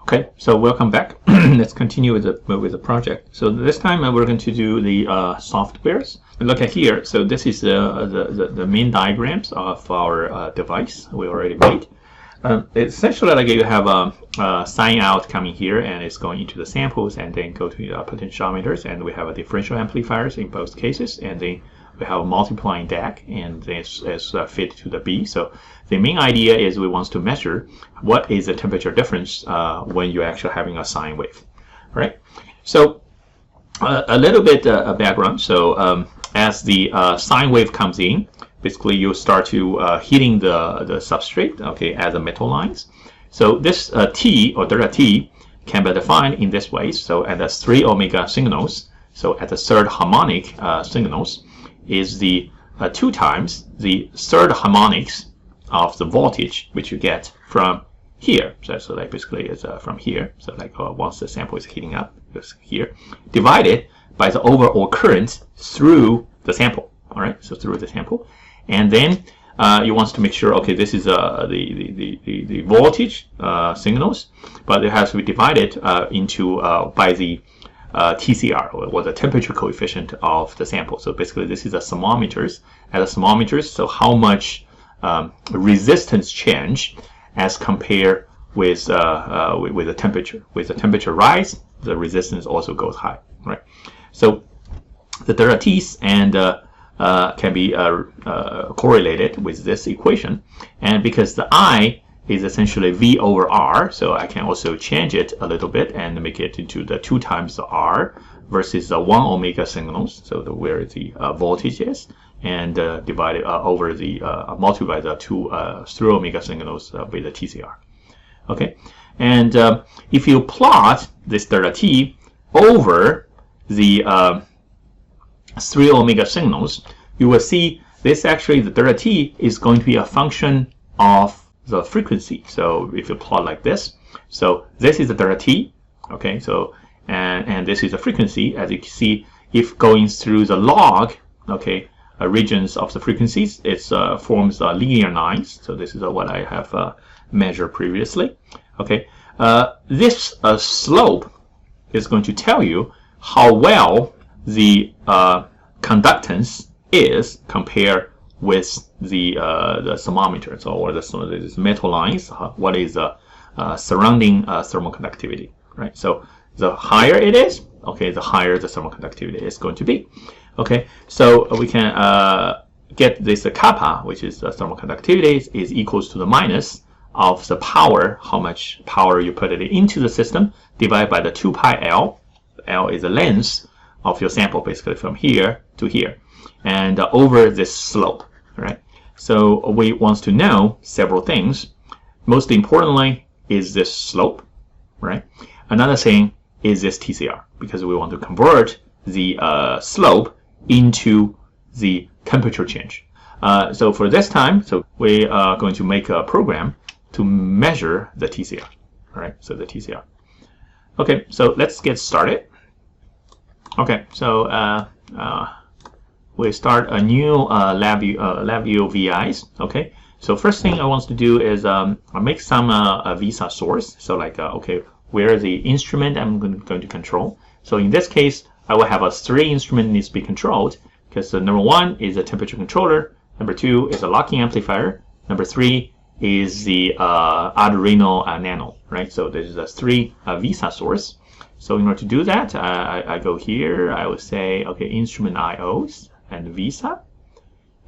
Okay, so welcome back. Let's continue with the project. So this time we're going to do the softwares. Look at here. So this is the main diagrams of our device we already made. Essentially, like you have a sign out coming here, and it's going into the samples, and then go to the potentiometers, and we have a differential amplifiers in both cases, and then we have a multiplying DAC, and this is fit to the B. So the main idea is we want to measure what is the temperature difference when you're actually having a sine wave, right? So a little bit of background. So as the sine wave comes in, basically you start to hitting the substrate, okay, as the metal lines. So this T or delta T can be defined in this way. So at the 3 omega signals, so at the third harmonic signals, is the 2 times the third harmonics of the voltage which you get from here. So like basically it's from here. So like once the sample is heating up, it's here, divided by the overall current through the sample. All right, so through the sample, and then you want to make sure, okay, this is the voltage signals, but it has to be divided into by the TCR, or the temperature coefficient of the sample. So basically this is a thermometers. At the thermometers, so how much resistance change as compared with the temperature. With the temperature rise, the resistance also goes high, right? So the delta T's and can be correlated with this equation, and because the I is essentially V over R, so I can also change it a little bit and make it into the 2 times the R versus the 1 omega signals, so where the voltage is, and divide it over the multiply the 3 omega signals with the TCR. Okay, and if you plot this delta T over the 3 omega signals, you will see this actually, the delta T is going to be a function of the frequency. So if you plot like this, so this is the delta T, okay, so and this is the frequency. As you can see, if going through the log, okay, regions of the frequencies, it forms linear lines. So this is what I have measured previously. Okay, this slope is going to tell you how well the conductance is compared with the thermometers, or the metal lines. What is the surrounding thermal conductivity, right? So the higher it is, okay, the higher the thermal conductivity is going to be. Okay, so we can get this kappa, which is the thermal conductivity, is equals to the minus of the power, how much power you put it into the system, divided by the 2 pi L. L is the length of your sample, basically from here to here, and over this slope, right? So we want to know several things. Most importantly is this slope, right? Another thing is this TCR, because we want to convert the slope into the temperature change. So for this time, so we are going to make a program to measure the TCR. All right, so the TCR. Okay, so let's get started. Okay, so we start a new Labview VIs. Okay, so first thing I want to do is make some VISA source. So like okay, where the instrument I'm going to control. So in this case, I will have a 3 instrument needs to be controlled, because number 1 is a temperature controller, number 2 is a locking amplifier, number 3 is the Arduino Nano, right? So this is a 3 VISA source. So in order to do that, I go here, I would say, okay, instrument IOs and VISA,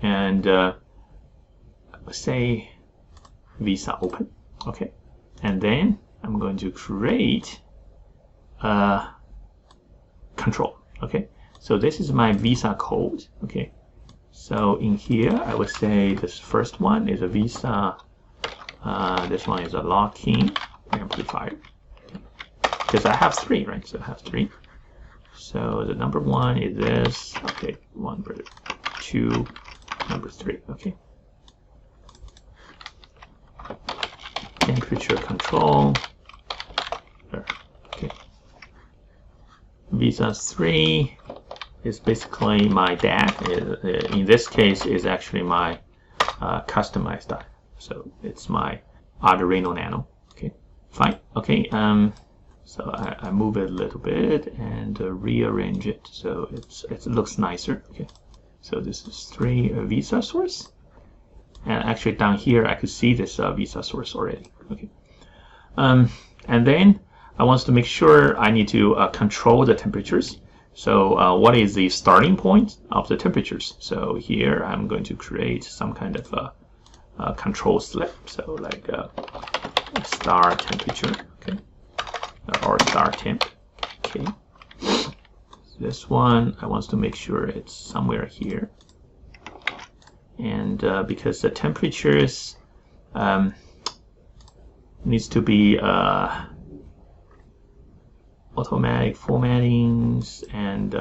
and I would say VISA open, okay, and then I'm going to create a control, okay. So this is my VISA code, okay. So in here, I would say this first one is a VISA, this one is a locking amplifier, because I have 3, right? So I have 3. So the number 1 is this, okay, 1, 2, number 3, okay. Temperature control, okay. VISA 3 is basically my DAC. In this case, is actually my customized DAC. So it's my Arduino Nano, okay. fine. Okay. So I move it a little bit and rearrange it so it looks nicer. Okay. So this is 3 visa source, and actually down here I could see this visa source already. Okay. And then I want to make sure I need to control the temperatures. So what is the starting point of the temperatures? So here I'm going to create some kind of control slip. So like star temperature, okay, or star temp. Okay. This one I want to make sure it's somewhere here, and because the temperatures needs to be automatic formattings, and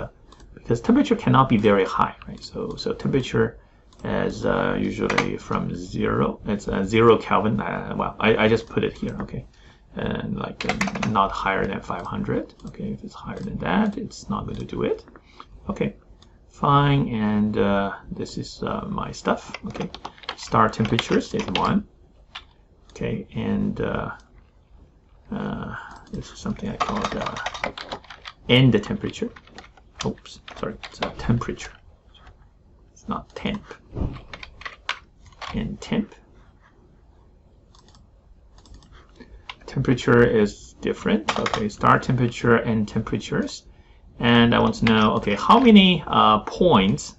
because temperature cannot be very high, right? So temperature is usually from 0. It's 0 Kelvin. Well, I just put it here, okay, and like not higher than 500. Okay, if it's higher than that, it's not going to do it. Okay, fine. And this is my stuff. Okay, start temperatures is 1. Okay, and this is something I call end temperature. Oops, sorry, it's a temperature. It's not temp. End temp. Temperature is different. Okay, start temperature and temperatures. And I want to know, okay, how many points,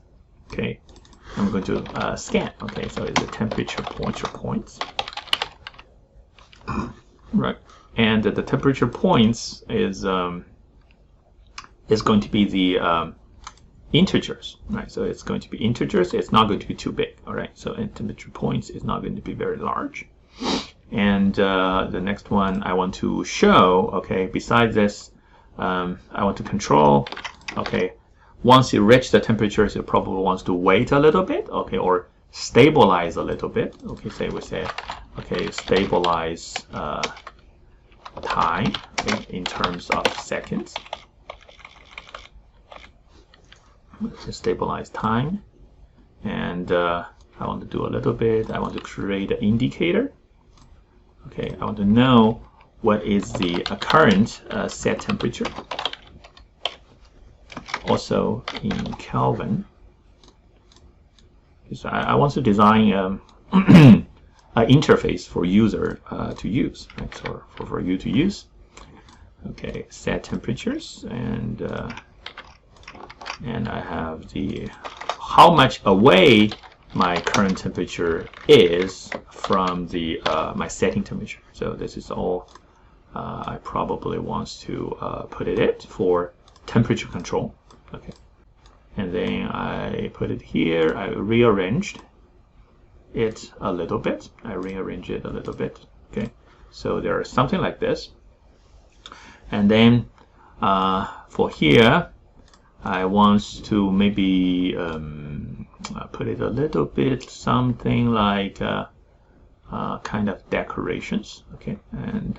okay, I'm going to scan. Okay, so it's the temperature points. Right. And the temperature points is going to be the integers, right? So it's going to be integers. It's not going to be too big, all right? So temperature points is not going to be very large. And the next one I want to show, okay, besides this, I want to control, okay, once you reach the temperatures, it probably wants to wait a little bit, okay, or stabilize a little bit. Okay, say we say, okay, stabilize time, okay, in terms of seconds. Let's stabilize time, and I want to do a little bit. I want to create an indicator. Okay, I want to know what is the current set temperature, also in Kelvin. So I want to design an interface for user to use, right? So for you to use. Okay, set temperatures, and I have the how much away my current temperature is from the my setting temperature. So this is all I probably want to put it for temperature control. Okay, and then I put it here. I rearranged it a little bit. Okay, so there's something like this, and then for here I want to maybe put it a little bit something like kind of decorations. Okay, and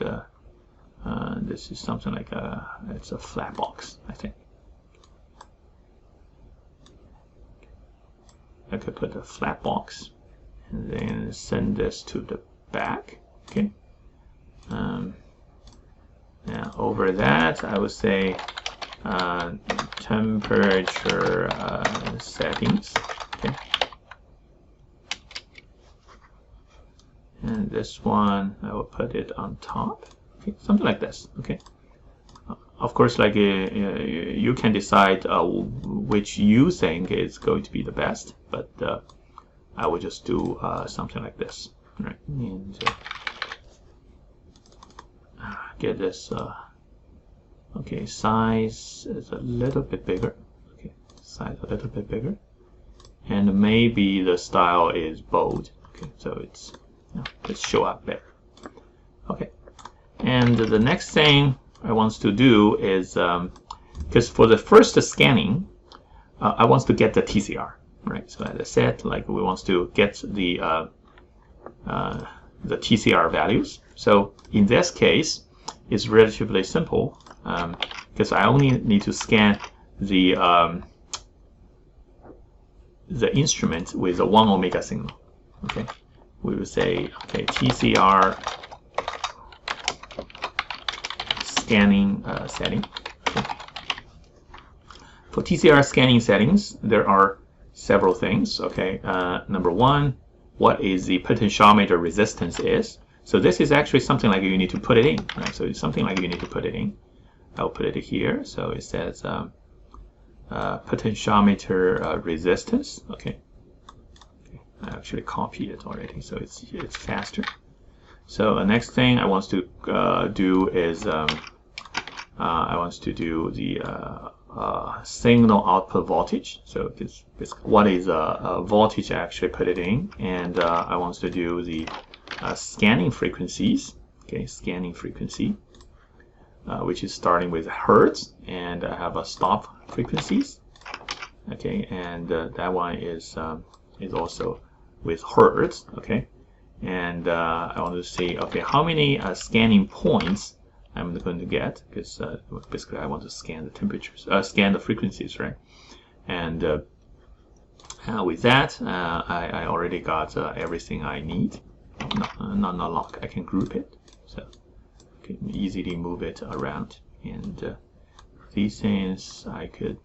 this is something like it's a flat box, I think. I could put a flat box and then send this to the back. Okay. Now over that, I would say temperature settings. Okay. And this one, I will put it on top. Okay, something like this. Okay. Of course, like you can decide which you think is going to be the best, but I will just do something like this, right? And get this. Okay, size is a little bit bigger. Okay, size a little bit bigger, and maybe the style is bold. Okay, so it's let's show up better. Okay, and the next thing I want to do is because for the first scanning, I want to get the TCR, right? So as I said, like we want to get the TCR values. So in this case, it's relatively simple because I only need to scan the instrument with a 1 omega signal. Okay, we will say okay TCR scanning setting. Okay. For TCR scanning settings, there are several things. Okay, number one, what is the potentiometer resistance is. So this is actually something like you need to put it in, right? So it's something like you need to put it in. I'll put it here. So it says potentiometer resistance. Okay. I actually copied it already, so it's faster. So the next thing I want to do is I want to do the signal output voltage. So this what is a voltage I actually put it in, and I want to do the scanning frequencies. Okay, scanning frequency, which is starting with hertz, and I have a stop frequencies. Okay, and that one is also with hertz. Okay, and I want to see, okay, how many scanning points I'm going to get, because basically I want to scan the temperatures, scan the frequencies, right? And with that, I already got everything I need. Not lock. I can group it, so I can easily move it around. And these things I could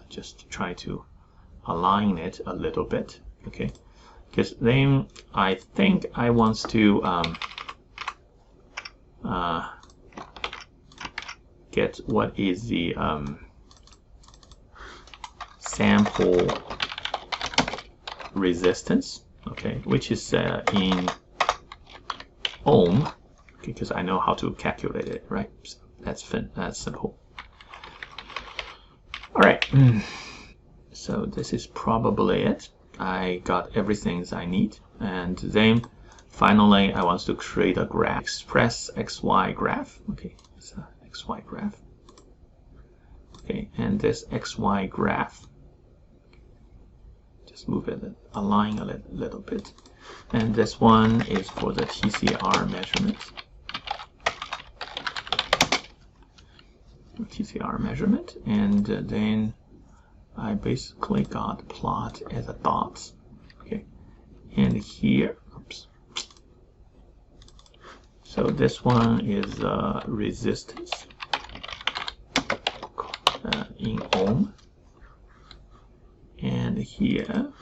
just try to align it a little bit, okay? Because then I think I want to get what is the sample resistance, okay, which is in ohm, okay, because I know how to calculate it, right? So that's simple. All right, so this is probably it. I got everything I need, and then finally I want to create a graph, express XY graph. Okay, it's a XY graph. Okay, and this XY graph, just move it, align a little bit, and this one is for the TCR measurement. TCR measurement, and then I basically got plot as a dots. Okay, and here, oops. So this one is resistance in ohm, and here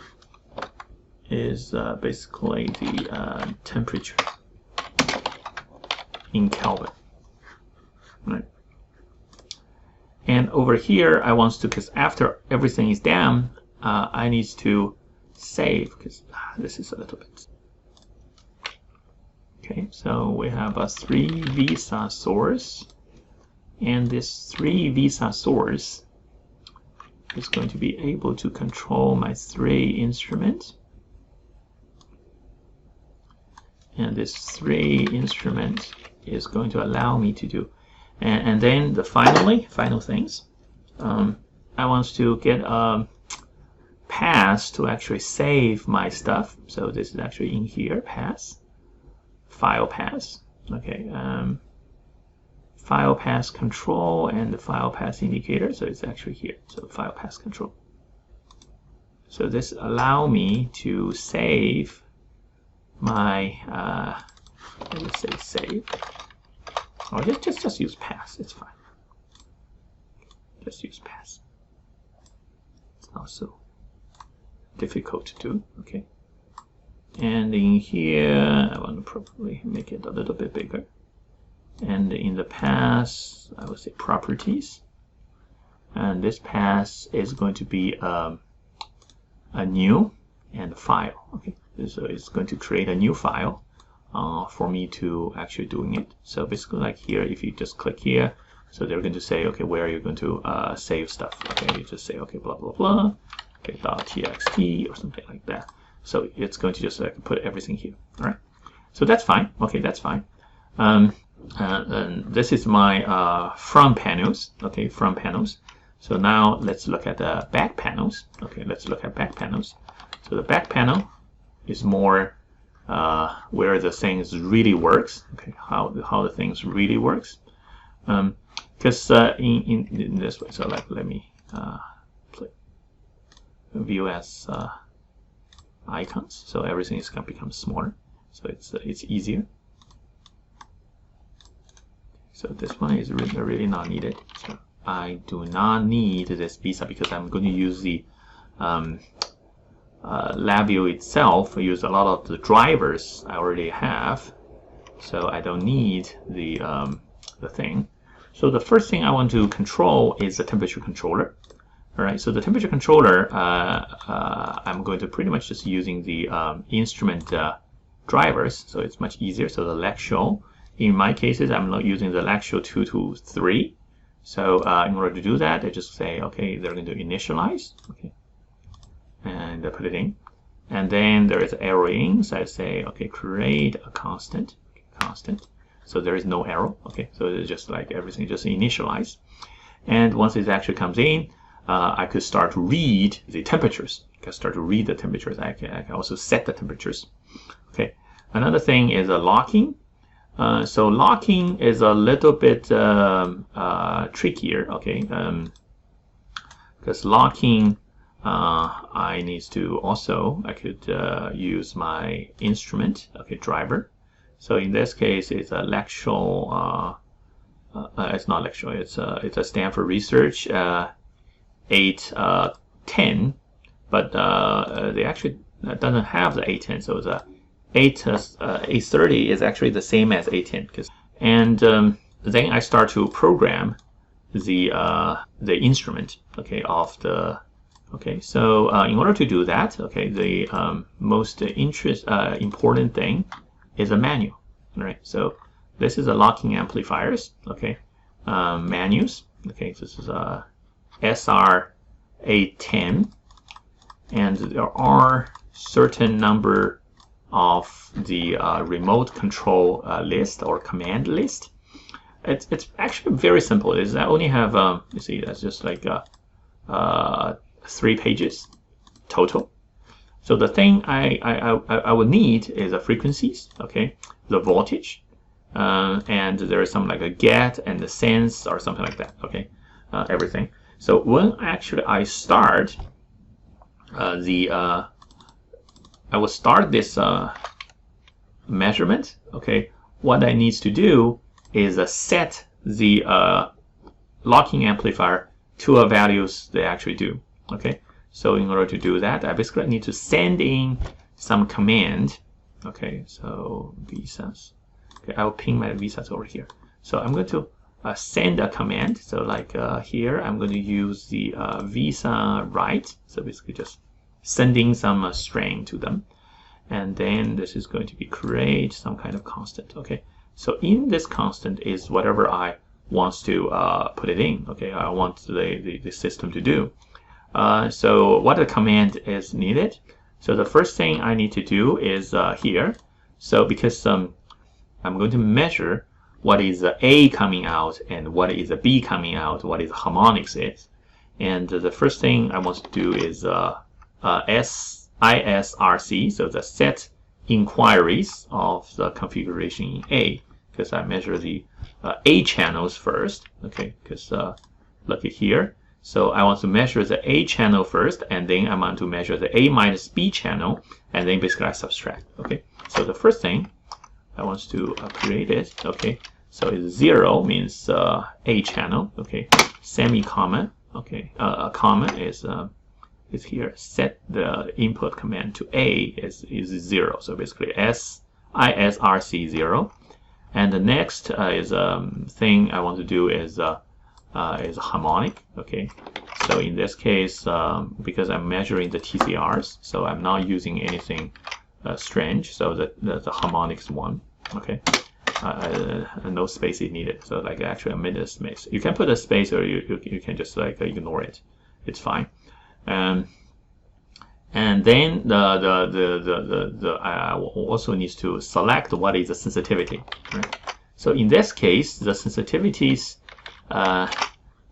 is basically the temperature in Kelvin, right? And over here, I want to, because after everything is down, I need to save, because this is a little bit. Okay, so we have a 3 VISA source, and this 3 VISA source is going to be able to control my 3 instruments. And this 3 instrument is going to allow me to do. And then the final things, I want to get a pass to actually save my stuff. So this is actually in here, pass, file pass. Okay, file pass control and the file pass indicator. So it's actually here. So file pass control. So this allow me to save my let's say save. Or just use pass, it's fine. Just use pass. It's not so difficult to do, okay? And in here, I want to probably make it a little bit bigger. And in the pass, I would say properties. And this pass is going to be a new and a file, okay? So it's going to create a new file for me to actually doing it. So basically, like here, if you just click here, so they're going to say, okay, where are you going to save stuff? Okay, you just say, okay, blah blah blah, okay, .txt or something like that. So it's going to just put everything here. All right. So that's fine. Okay, that's fine. And this is my front panels. Okay, front panels. So now let's look at the back panels. Okay, let's look at back panels. So the back panel is more where the things really works. Okay, how the things really works. Because in this way, so like let me view as icons, so everything is going to become smaller. So it's easier. So this one is really not needed. So I do not need this visa because I'm going to use the Labview itself. I use a lot of the drivers I already have, so I don't need the thing. So the first thing I want to control is the temperature controller. All right, so the temperature controller, I'm going to pretty much just using the instrument drivers, so it's much easier. So the Labview, in my cases, I'm not using the Labview 2 to 3. So in order to do that, I just say, okay, they're going to initialize, okay, and put it in. And then there is arrow in, so I say, okay, create a constant, okay, constant. So there is no arrow, okay, so it's just like everything just initialize. And once it actually comes in, I could start to read the temperatures. I can start to read the temperatures. I can also set the temperatures. Okay. Another thing is a locking. So locking is a little bit trickier. Okay. Because locking, I need to also, I could use my instrument, okay, driver. So in this case, it's a Labview. It's not Labview. It's a Stanford Research 810, but they actually doesn't have the 810, so the 830 is actually the same as 810. And then I start to program the instrument, okay, of the, okay. So in order to do that, okay, the most important thing is a menu, right? So this is a locking amplifiers, okay, menus, okay. So this is a SR810, and there are certain number of the remote control list or command list. It's actually very simple. I only have you see, that's just like 3 pages total. So the thing I would need is the frequencies, okay, the voltage, and there is some like a get and the sense or something like that, okay, everything. So when actually I start I will start this measurement, okay, what I need to do is set the locking amplifier to a values they actually do, okay. So in order to do that, I basically need to send in some command, okay. So visas, okay, I will ping my visas over here. So I'm going to send a command. So like here, I'm going to use the visa write. So basically just sending some string to them. And then this is going to be create some kind of constant, okay. So in this constant is whatever I want to put it in, okay. I want the system to do. So what the command is needed. So the first thing I need to do is here. So because I'm going to measure what is the A coming out and what is the B coming out, what is harmonics is. And the first thing I want to do is ISRC, so the set inquiries of the configuration in A, because I measure the A channels first, okay, because look at here. So I want to measure the A channel first, and then I want to measure the A minus B channel, and then basically I subtract, okay. So the first thing I want to create it, okay. So it's 0 means A channel, okay. Semi-comma, okay. Comma is here. Set the input command to A is 0. So basically ISRC 0. And the next is thing I want to do is harmonic, okay. So in this case, because I'm measuring the TCRs, so I'm not using anything strange. So the harmonics 1, okay. No space is needed. So like actually a minute space. You can put a space, or you can just like ignore it. It's fine. And then I also need to select what is the sensitivity, right? So in this case, the sensitivities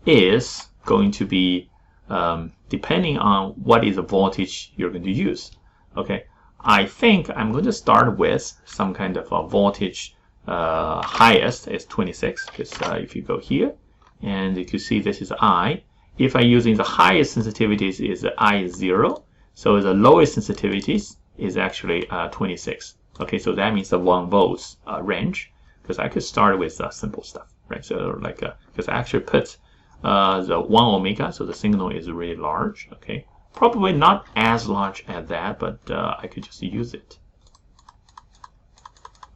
is going to be depending on what is the voltage you're going to use, okay. I think I'm going to start with some kind of a voltage highest is 26, because if you go here and you can see this is I. If I'm using the highest sensitivities is I 0, so the lowest sensitivities is actually 26. Okay, so that means the 1 volts range, because I could start with simple stuff. right? So like because I actually put the 1 omega, so the signal is really large. Okay, probably not as large as that, but I could just use it.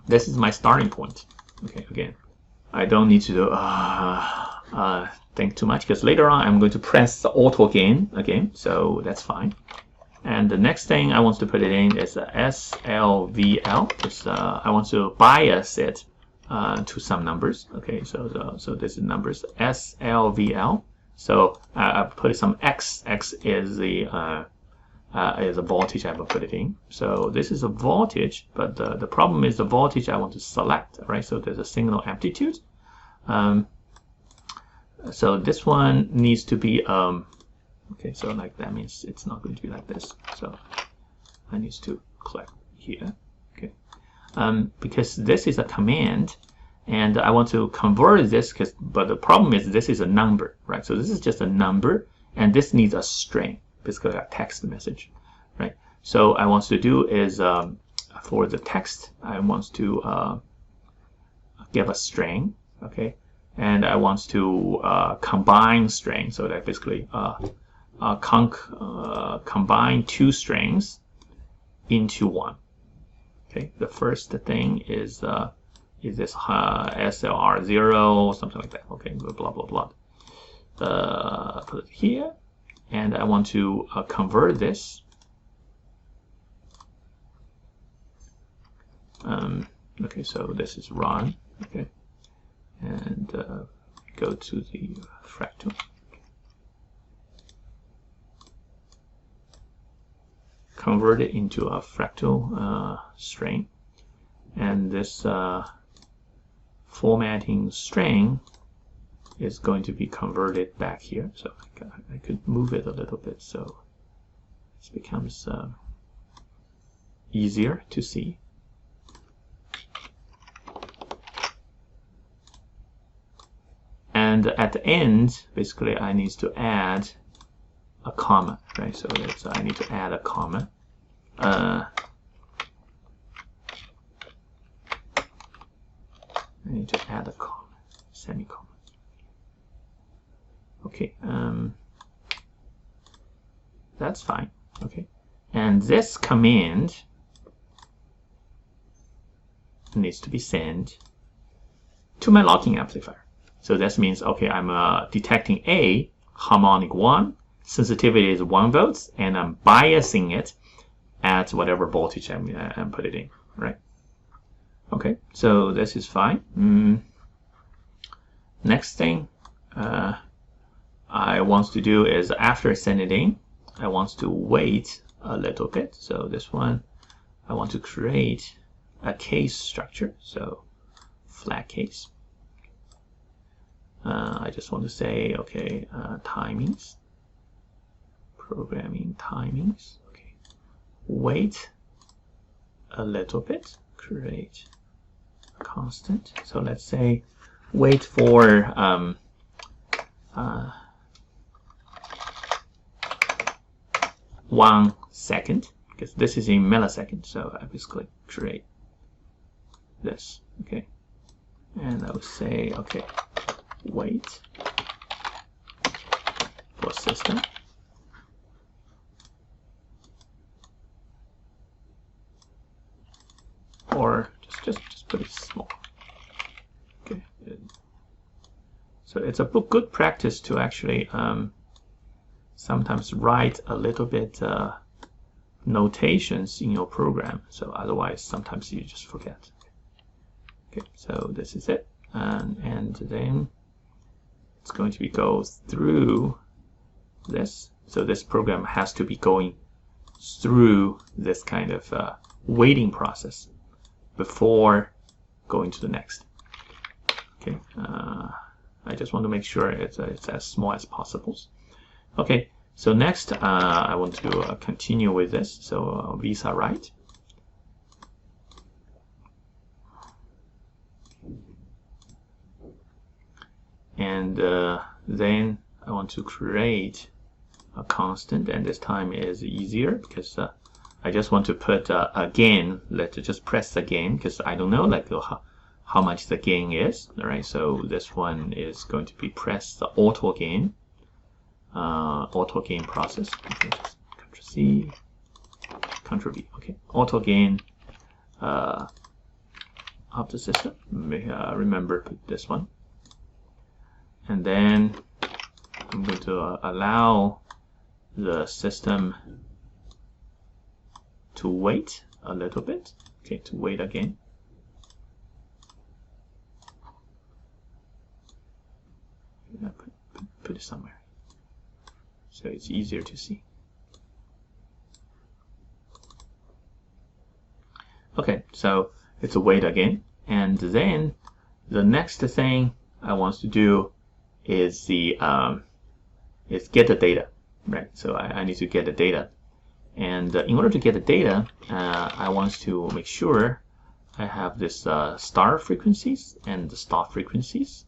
This is my starting point. Okay, again, I don't need to think too much, because later on I'm going to press the auto again, so that's fine. And the next thing I want to put it in is a SLVL, because I want to bias it to some numbers. Okay, so this is numbers SLVL. So I put some X. X is the voltage I will put it in. So this is a voltage, but the problem is the voltage I want to select, right? So there's a signal amplitude. So this one needs to be okay, so like that means it's not going to be like this. So I need to click here. Okay, because this is a command, and I want to convert this. But the problem is this is a number, right? So this is just a number, and this needs a string, basically a text message, right? So I want to do is for the text, I want to give a string, okay, and I want to combine string, so that basically combine two strings into one. Okay, the first thing is this SLR0, something like that. Okay, blah blah blah. Put it here, and I want to convert this. Okay, so this is run. Okay, and go to the Fractal. Convert it into a Fractal string, and this formatting string is going to be converted back here. So I could move it a little bit so this becomes easier to see. And at the end, basically, I need to add a comma, right? So I need to add a comma. I need to add a comma, semicolon. Okay, that's fine. Okay, and this command needs to be sent to my locking amplifier. So that means, okay, I'm detecting A, harmonic 1, sensitivity is 1 volts, and I'm biasing it at whatever voltage I'm put it in, right? Okay, so this is fine. Next thing I want to do is, after sending it in, I want to wait a little bit. So this one, I want to create a case structure, so flat case. I just want to say, okay, timings, programming timings. Okay, wait a little bit, create a constant. So let's say wait for 1 second, because this is in milliseconds. So I basically create this. Okay, and I would say, okay, wait for system. Or just put it small. Okay. So it's a good practice to actually sometimes write a little bit notations in your program. So otherwise, sometimes you just forget. Okay. So this is it, and then it's going to be go through this. So this program has to be going through this kind of waiting process before going to the next. Okay, I just want to make sure it's as small as possible. Okay, so next I want to continue with this. So Visa right. And then I want to create a constant, and this time is easier because I just want to put again. Let's just press again, because I don't know like how much the gain is. All right, so this one is going to be press the auto gain process. Okay, just Ctrl C, Ctrl V. Okay, auto gain of the system. Remember, put this one, and then I'm going to allow the system to wait a little bit. Okay, to wait again. Put it somewhere so it's easier to see. Okay, so it's a wait again, and then the next thing I want to do is the is get the data, right? So I need to get the data, and in order to get the data, I want to make sure I have this start frequencies and the stop frequencies,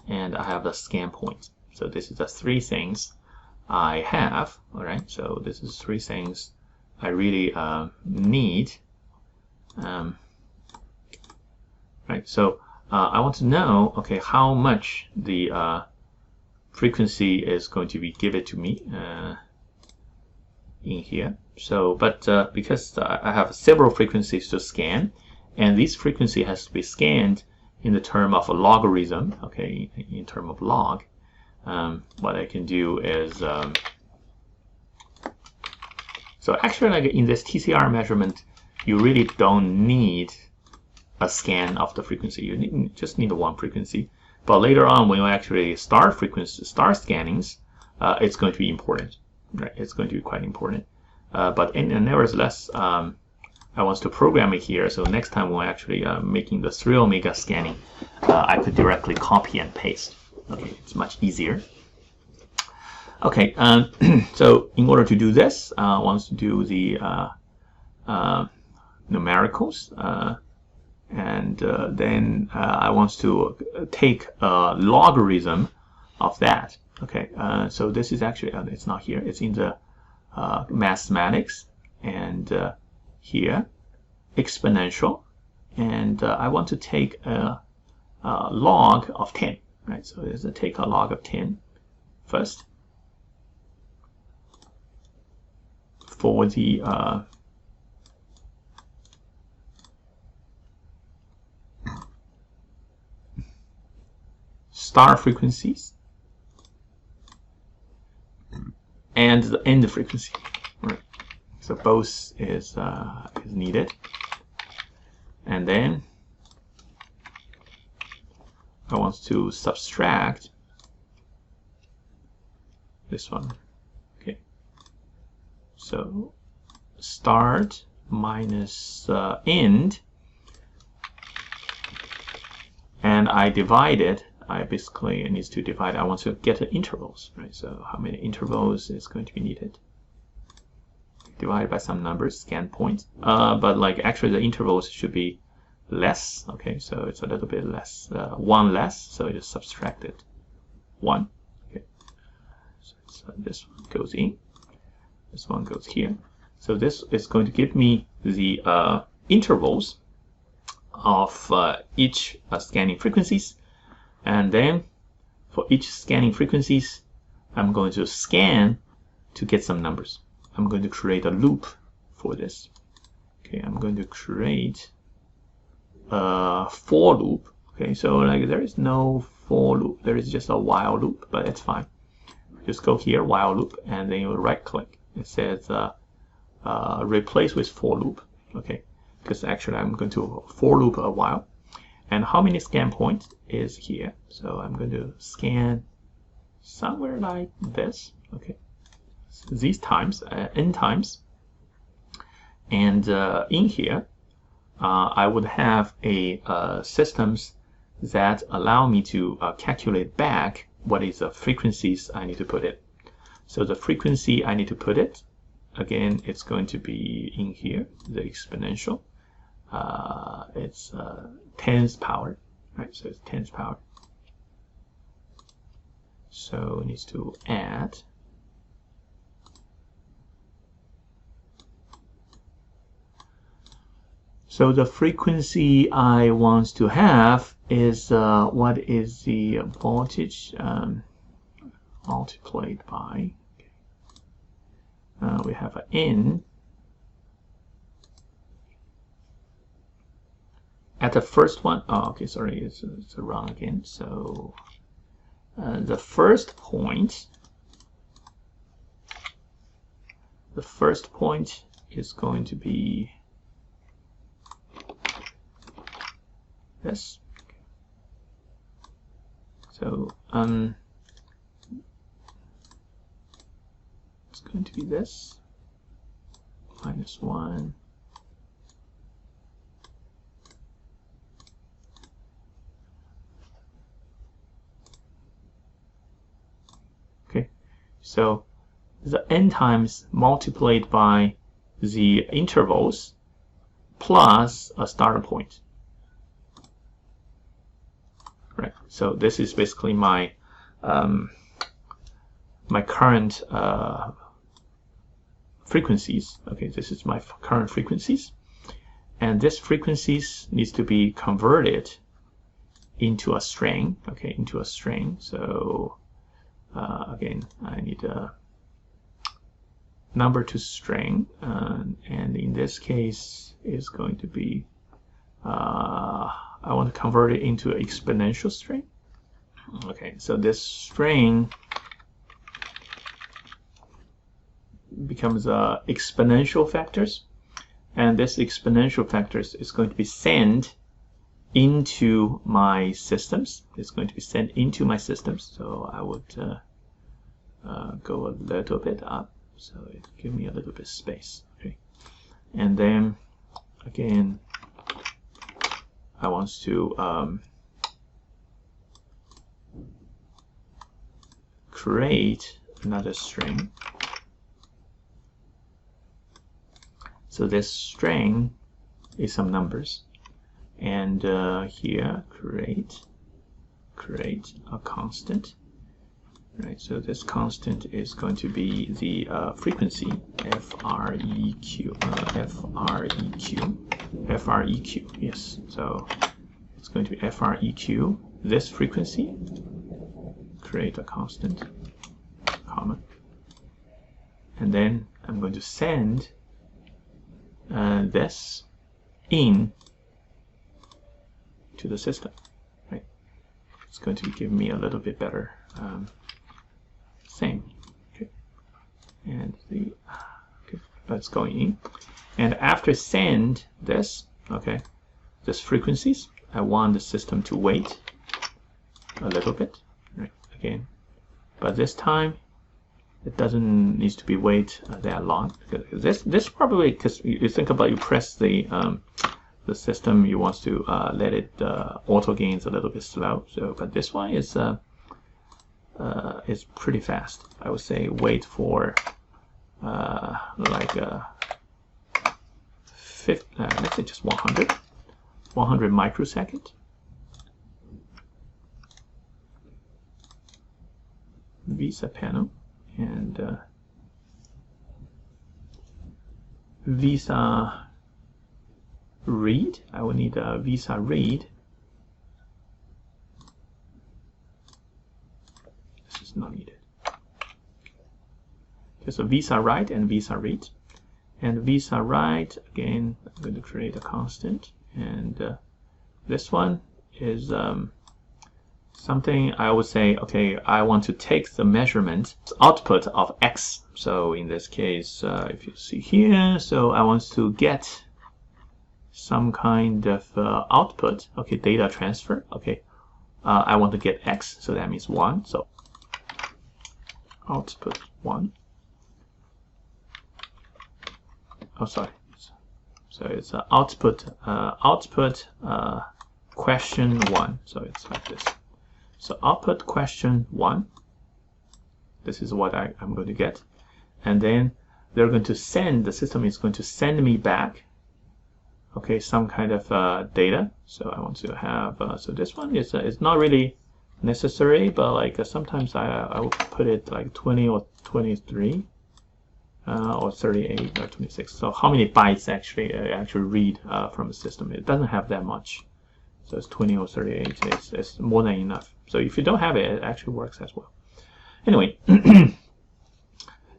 and I have the scan point. So this is the three things I have. All right, so this is three things I really need. Right, so I want to know, okay, how much the frequency is going to be given to me in here. So, but because I have several frequencies to scan, and this frequency has to be scanned in the term of a logarithm, okay, in term of log, what I can do is, so actually, like in this TCR measurement, you really don't need a scan of the frequency. You just need one frequency. But later on, when you actually start scannings, it's going to be important, right? It's going to be quite important. But nevertheless, I want to program it here. So next time when actually making the 3Omega scanning, I could directly copy and paste. Okay, it's much easier. Okay, so in order to do this, I want to do the numericals, and then I want to take a logarithm of that. Okay, so this is actually, it's not here, it's in the mathematics, and here, exponential, and I want to take a log of 10, right? So there's take a log of 10 first for the start frequencies and the end frequency, right? So both is needed, and then I want to subtract this one. Okay, so start minus end, and I divide it. I basically needs to divide. I want to get the intervals, right? So how many intervals is going to be needed? Divided by some numbers, scan points. But like actually the intervals should be less. Okay, so it's a little bit less, one less. So it is subtracted one. Okay, so this one goes in. This one goes here. So this is going to give me the intervals of each scanning frequencies. And then for each scanning frequencies, I'm going to scan to get some numbers. I'm going to create a loop for this. Okay, I'm going to create a for loop. Okay, so like there is no for loop, there is just a while loop, but it's fine. Just go here, while loop, and then you right click. It says replace with for loop. Okay, because actually I'm going to for loop a while. And how many scan points is here? So I'm going to scan somewhere like this. Okay, so these times, n times. And in here, I would have a systems that allow me to calculate back what is the frequencies I need to put it. So the frequency I need to put it, again, it's going to be in here, the exponential. It's 10th power, right? So it's 10th power. So it needs to add So the frequency I want to have is what is the voltage multiplied by. We have an in. At the first one, oh, okay, sorry, it's wrong again. So the first point is going to be this. So it's going to be this -1. Okay, so the n times multiplied by the intervals plus a starter point. Right. So this is basically my my current frequencies. Okay, this is my current frequencies, and this frequencies needs to be converted into a string. Okay, into a string. So again, I need a number to string, and in this case is going to be I want to convert it into an exponential string. Okay, so this string becomes exponential factors, and this exponential factors is going to be sent into my systems. It's going to be sent into my systems. So I would go a little bit up, so it give me a little bit of space. Okay, and then again, I want to create another string. So this string is some numbers, and here create a constant. Right. So this constant is going to be the frequency FREQ. FREQ. Yes. So it's going to be FREQ. This frequency. Create a constant, comma, and then I'm going to send this in to the system. Right. It's going to be giving me a little bit better. Same. Okay. And the that's going in. And after send this, okay, this frequencies, I want the system to wait a little bit. Right. Again, but this time it doesn't need to be wait that long. This probably, because you think about, you press the system, you want to let it auto gains a little bit slow. So, but this one is pretty fast. I would say wait for like let's say just 100 microsecond. Visa panel and Visa read. I will need a Visa read. This is not needed. There's a Visa write and Visa read. And Visa write, again, I'm going to create a constant. And this one is something I would say, okay, I want to take the measurement output of X. So in this case, if you see here, so I want to get some kind of output, okay, data transfer, okay. I want to get X, so that means 1. So output 1. Oh, sorry. So it's output question 1. So it's like this. So output question 1. This is what I'm going to get, and then they're going to send. The system is going to send me back, okay, some kind of data. So I want to have. So this one is not really necessary, but like sometimes I will put it like 20 or 23. or 38 or 26. So how many bytes actually read from the system? It doesn't have that much. So it's 20 or 38. It's more than enough. So if you don't have it, it actually works as well. Anyway,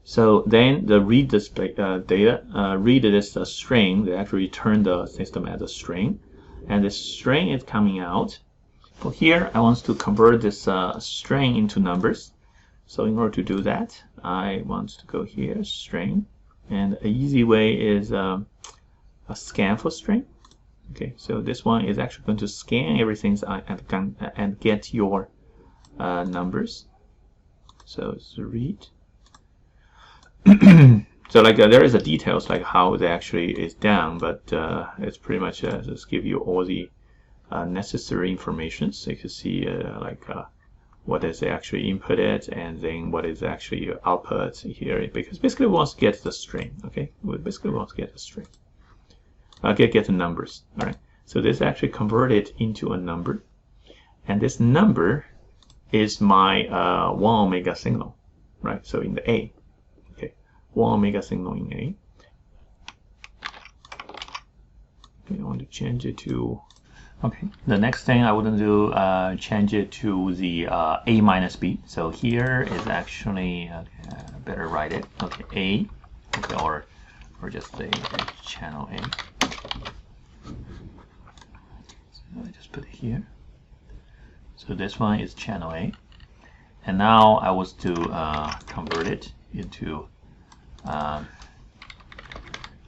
so then the read display data, read is a string. They actually return the system as a string, and the string is coming out. So here I want to convert this string into numbers. So in order to do that, I want to go here, string, and an easy way is a scan for string. Okay, so this one is actually going to scan everything and get your numbers. So it's read. So like there is a details like how it actually is done, but it's pretty much just give you all the necessary information. So you can see what is actually inputted and then what is actually your output here, because basically we want to get the string. Okay, we basically want to get the string. Get the numbers. All right. So this actually converted into a number, and this number is my 1Omega signal, right? So in the A. Okay, 1Omega signal in A. Okay, I want to change it to. Okay, the next thing I wouldn't do, change it to the A minus B. So here is actually better write it. Okay, A. Okay, or just say channel A. So I just put it here. So this one is channel A, and now I was to convert it into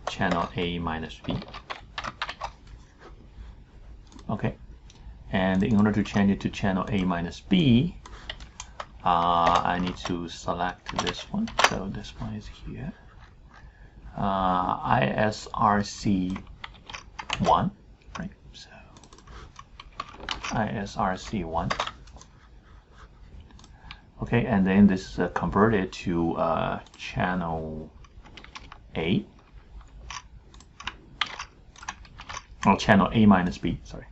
channel A minus B. Okay, and in order to change it to channel A minus B, I need to select this one. So this one is here. ISRC1, right? So ISRC1. Okay, and then this is converted to channel A. Oh, channel A minus B, sorry.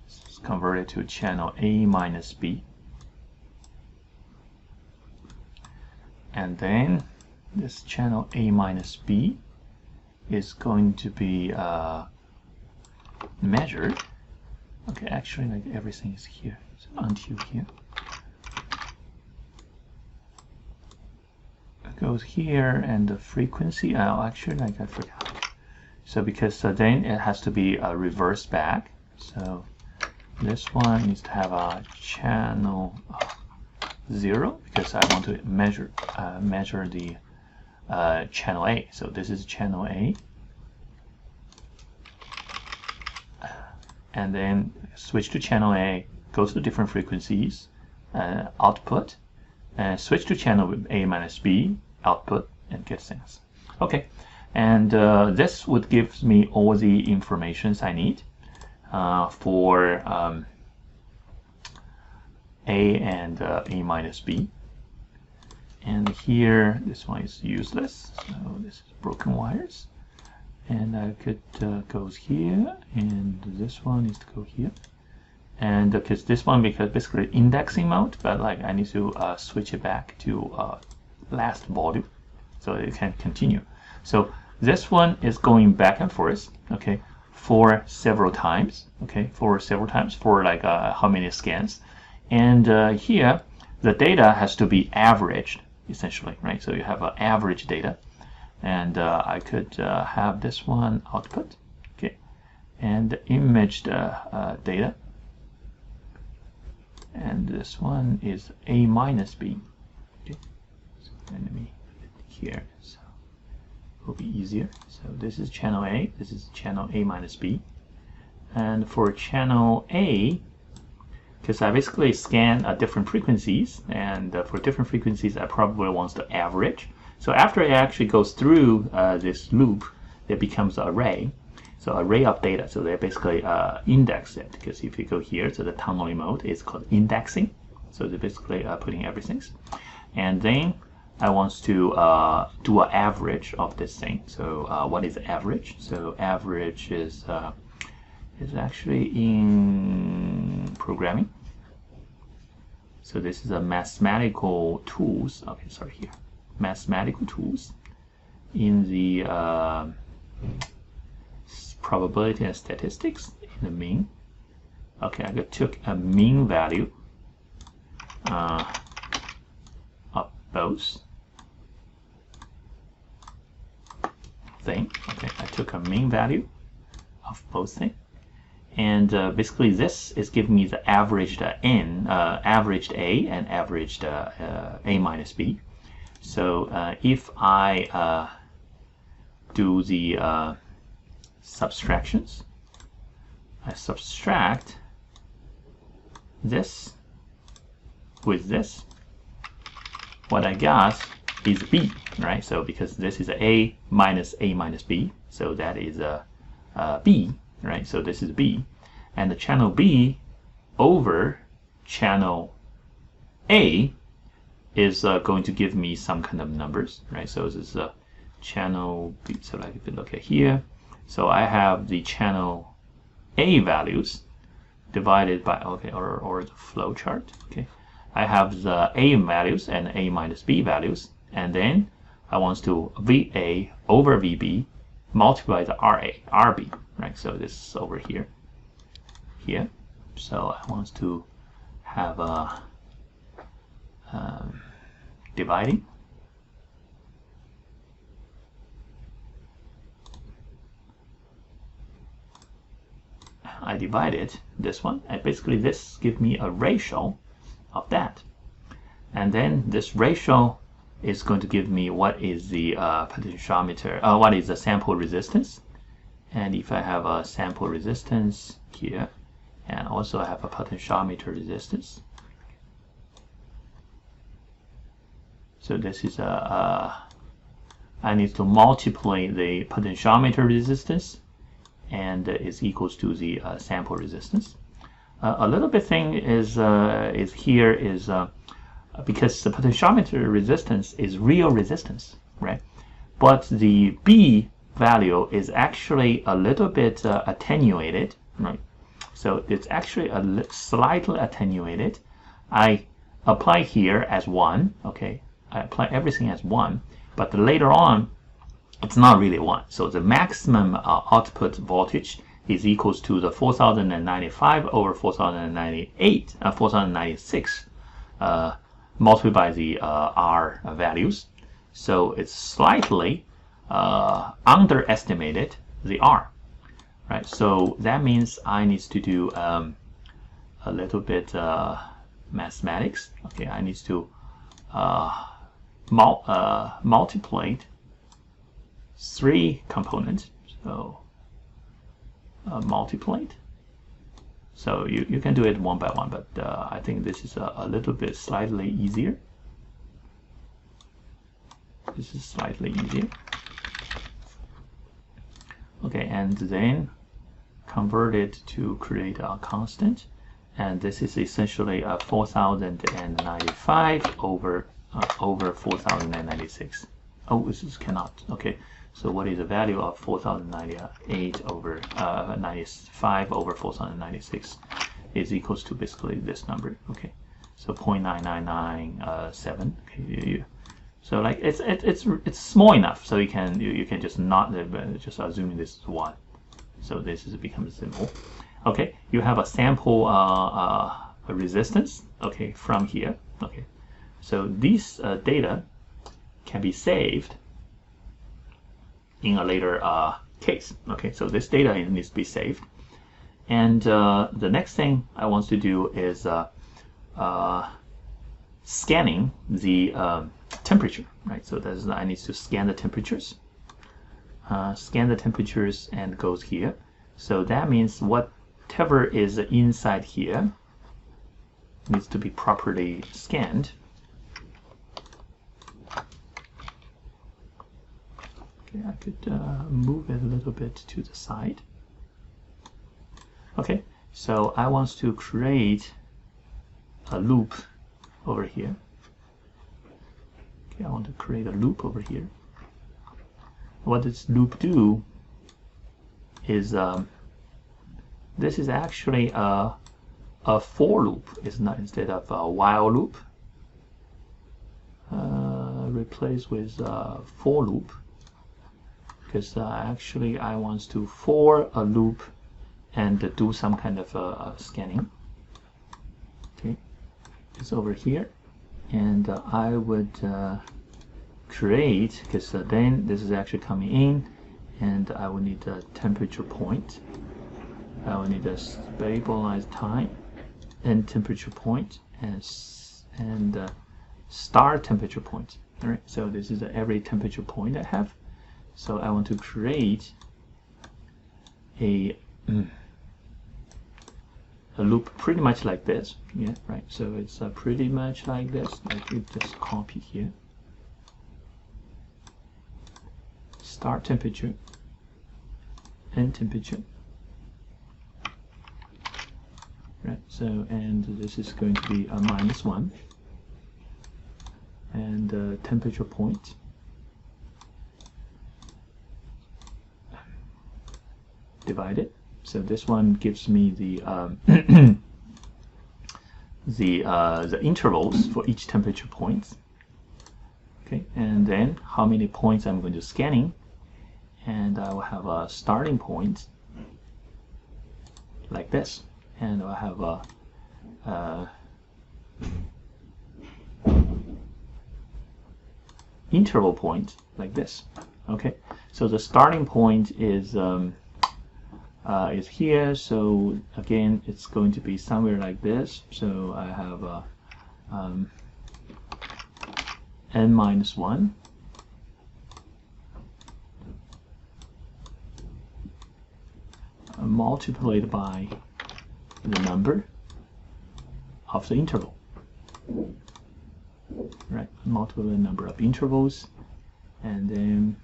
It's converted to channel A minus B. And then this channel A minus B is going to be measured. Okay, actually like everything is here. So until here. It goes here, and the frequency, actually like I forgot. So because then it has to be reversed back. So this one needs to have a channel 0 because I want to measure the channel A. So this is channel A, and then switch to channel A, go to different frequencies, output, and switch to channel A minus B, output, and get things. Okay. And this would give me all the informations I need for A and A minus B. And here, this one is useless. So this is broken wires. And I could goes here, and this one needs to go here. And because this one, because basically indexing mode, but like I need to switch it back to last volume so it can continue. So this one is going back and forth, okay, for several times, okay, for like how many scans. And here, the data has to be averaged, essentially, right? So you have average data. And I could have this one output, okay, and imaged data. And this one is A minus B, okay. So let me put it here. So will be easier. So this is channel A, this is channel A minus B. And for channel A, because I basically scan different frequencies, and for different frequencies I probably want to average. So after it actually goes through this loop, it becomes an array. So array of data, so they basically index it, because if you go here to the tunneling mode, it's called indexing. So they're basically putting everything. And then I want to do an average of this thing. So what is average? So average is actually in programming. So this is a mathematical tools. Okay, sorry here. mathematical tools in the probability and statistics in the mean. Okay, I took a mean value of both thing. Okay, I took a mean value of both things, and basically this is giving me the averaged n, averaged a and averaged a minus b. So if I do the subtractions, I subtract this with this, what I got is b, right? So because this is a minus b, so that is a b, right? So this is b, and the channel b over channel a is going to give me some kind of numbers, right? So this is a channel b. So like if you look at here, so I have the channel a values divided by, okay, or the flow chart. Okay, I have the a values and a minus b values, and then I want to VA over VB multiply the RB, right? So this is over here. So I want to have a dividing. I divided this one, and basically this gives me a ratio of that, and then this ratio is going to give me what is the potentiometer, what is the sample resistance. And if I have a sample resistance here, and also I have a potentiometer resistance, so this is I need to multiply the potentiometer resistance, and is equals to the sample resistance. A little bit thing is here is because the potentiometer resistance is real resistance, right? But the B value is actually a little bit attenuated, right? So it's actually slightly attenuated. I apply here as 1, okay? I apply everything as 1, but later on, it's not really 1. So the maximum output voltage is equals to the 4095 over 4096 multiplied by the R values. So it's slightly underestimated the R, right? So that means I need to do a little bit mathematics. Okay, I need to multiply 3 components. So multiplied. So you can do it one by one, but I think this is a little bit slightly easier. This is slightly easier. Okay, and then convert it to create a constant, and this is essentially 4095 over 4096. Oh, this is cannot. Okay. So what is the value of 4098 over 95 over 4096 is equals to basically this number. Okay, so 0.9997. Okay, so like it's small enough so you can just not just assuming this is 1. So this becomes simple. Okay, you have a sample resistance. Okay, from here. Okay, so these data can be saved in a later case. Okay, so this data needs to be saved, and the next thing I want to do is scanning the temperature, right? So that's, I need to scan the temperatures, and goes here. So that means whatever is inside here needs to be properly scanned. I could move it a little bit to the side. Okay, so I want to create a loop over here. Okay, I want to create a loop over here. What this loop do is this is actually a for loop. It's not, instead of a while loop. replace with for loop, because actually I want to for a loop and do some kind of scanning. Okay, it's over here, and I would create, because then this is actually coming in, and I will need a temperature point. I will need a stabilized time and temperature point and start temperature point. All right, so this is every temperature point I have. So I want to create a loop pretty much like this. Yeah, right. So it's pretty much like this. Like you just copy here. Start temperature, end temperature. Right. So and this is going to be a -1. And temperature point. Divided. So this one gives me the the intervals for each temperature point. Okay, and then how many points I'm going to scanning, and I will have a starting point like this, and I'll have a interval point like this. Okay, so the starting point is here. So again, it's going to be somewhere like this. So I have n-1 multiplied by the number of the interval. Right, multiply the number of intervals, and then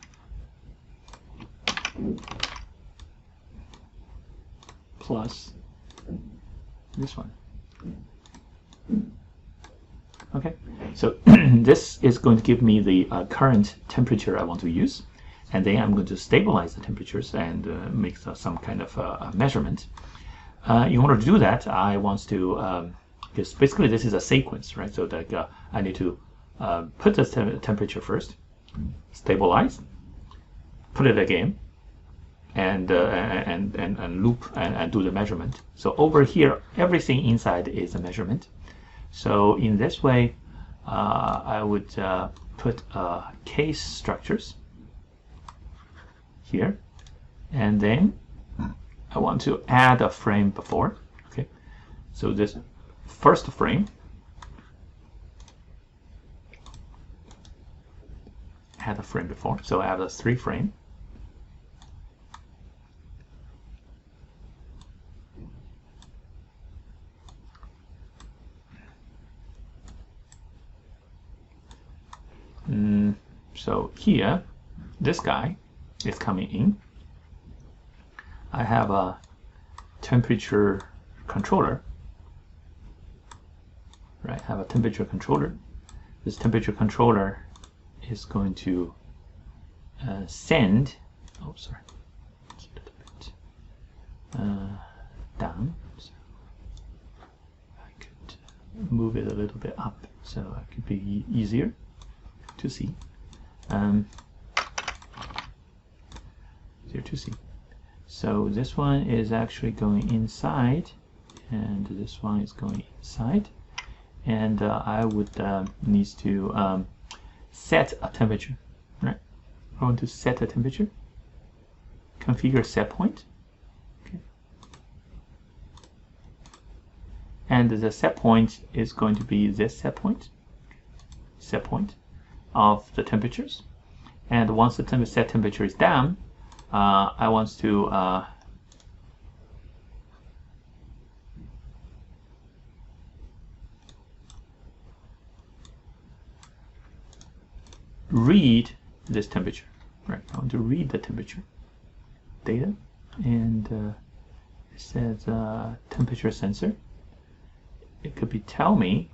plus this one. Okay, so this is going to give me the current temperature I want to use, and then I'm going to stabilize the temperatures and make some kind of measurement. In order to do that, I want to because basically this is a sequence, right? So that I need to put the temperature first, stabilize, put it again, and loop and do the measurement. So over here, everything inside is a measurement. So in this way, I would put case structures here, and then I want to add a frame before. Okay, so this first frame, add a frame before, so I have a 3 frame. So here, this guy is coming in. I have a temperature controller. Right, have a temperature controller. This temperature controller is going to send. Oh, sorry, it's a little bit down. So I could move it a little bit up, so it could be easier to see. Easier to see. So this one is actually going inside, and this one is going inside. And I would need to set a temperature, right? I want to set a temperature, configure set point, okay. And the set point is going to be this set point of the temperatures. And once the set temperature is down, I want to read this temperature. Right, I want to read the temperature data, and it says temperature sensor. It could be tell me.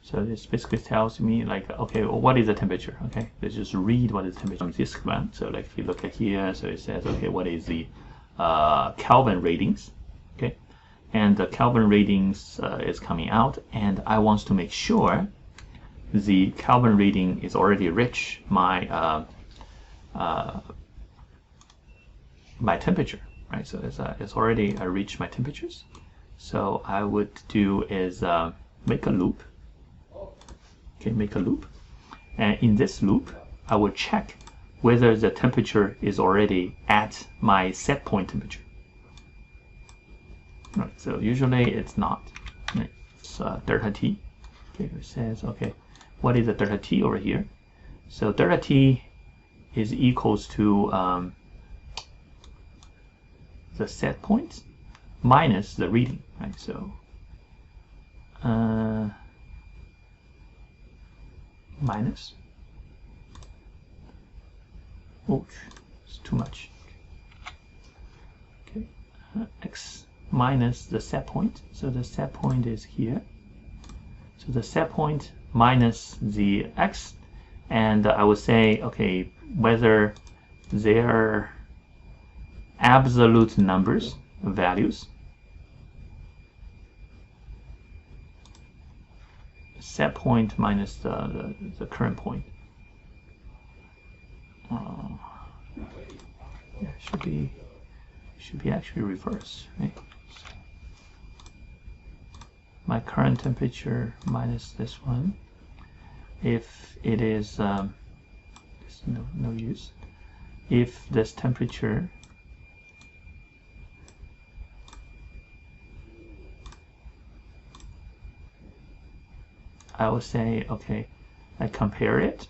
So this basically tells me like, okay, well, what is the temperature? Okay, let's just read what is the temperature on this one. So like if you look at here, so it says, okay, what is the Kelvin ratings? Okay, and the Kelvin ratings is coming out, and I want to make sure the Kelvin reading is already reached my my temperature, right? So it's already reached my temperatures. So I would do is make a loop. Okay, make a loop, and in this loop, I will check whether the temperature is already at my set point temperature. Right. So usually it's not. Right. It's delta T. Okay, it says okay. What is the delta T over here? So delta T is equals to the set point minus the reading, right? So minus, oh, it's too much. Okay, x minus the set point. So the set point is here. So the set point minus the x, and I would say, okay, whether they're absolute numbers, values, set point minus the current point. Yeah, should be actually reverse, right? So my current temperature minus this one. If it is no use. If this temperature I will say, okay, I compare it.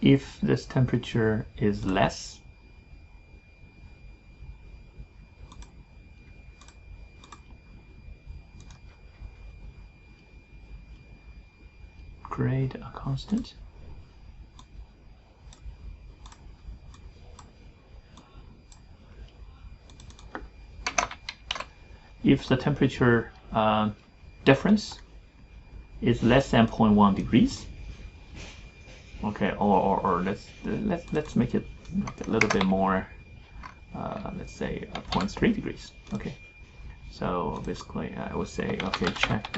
If this temperature is less, grade a constant. If the temperature difference is less than 0.1 degrees, okay, or let's make it a little bit more, let's say 0.3 degrees. Okay, so basically I would say, okay, check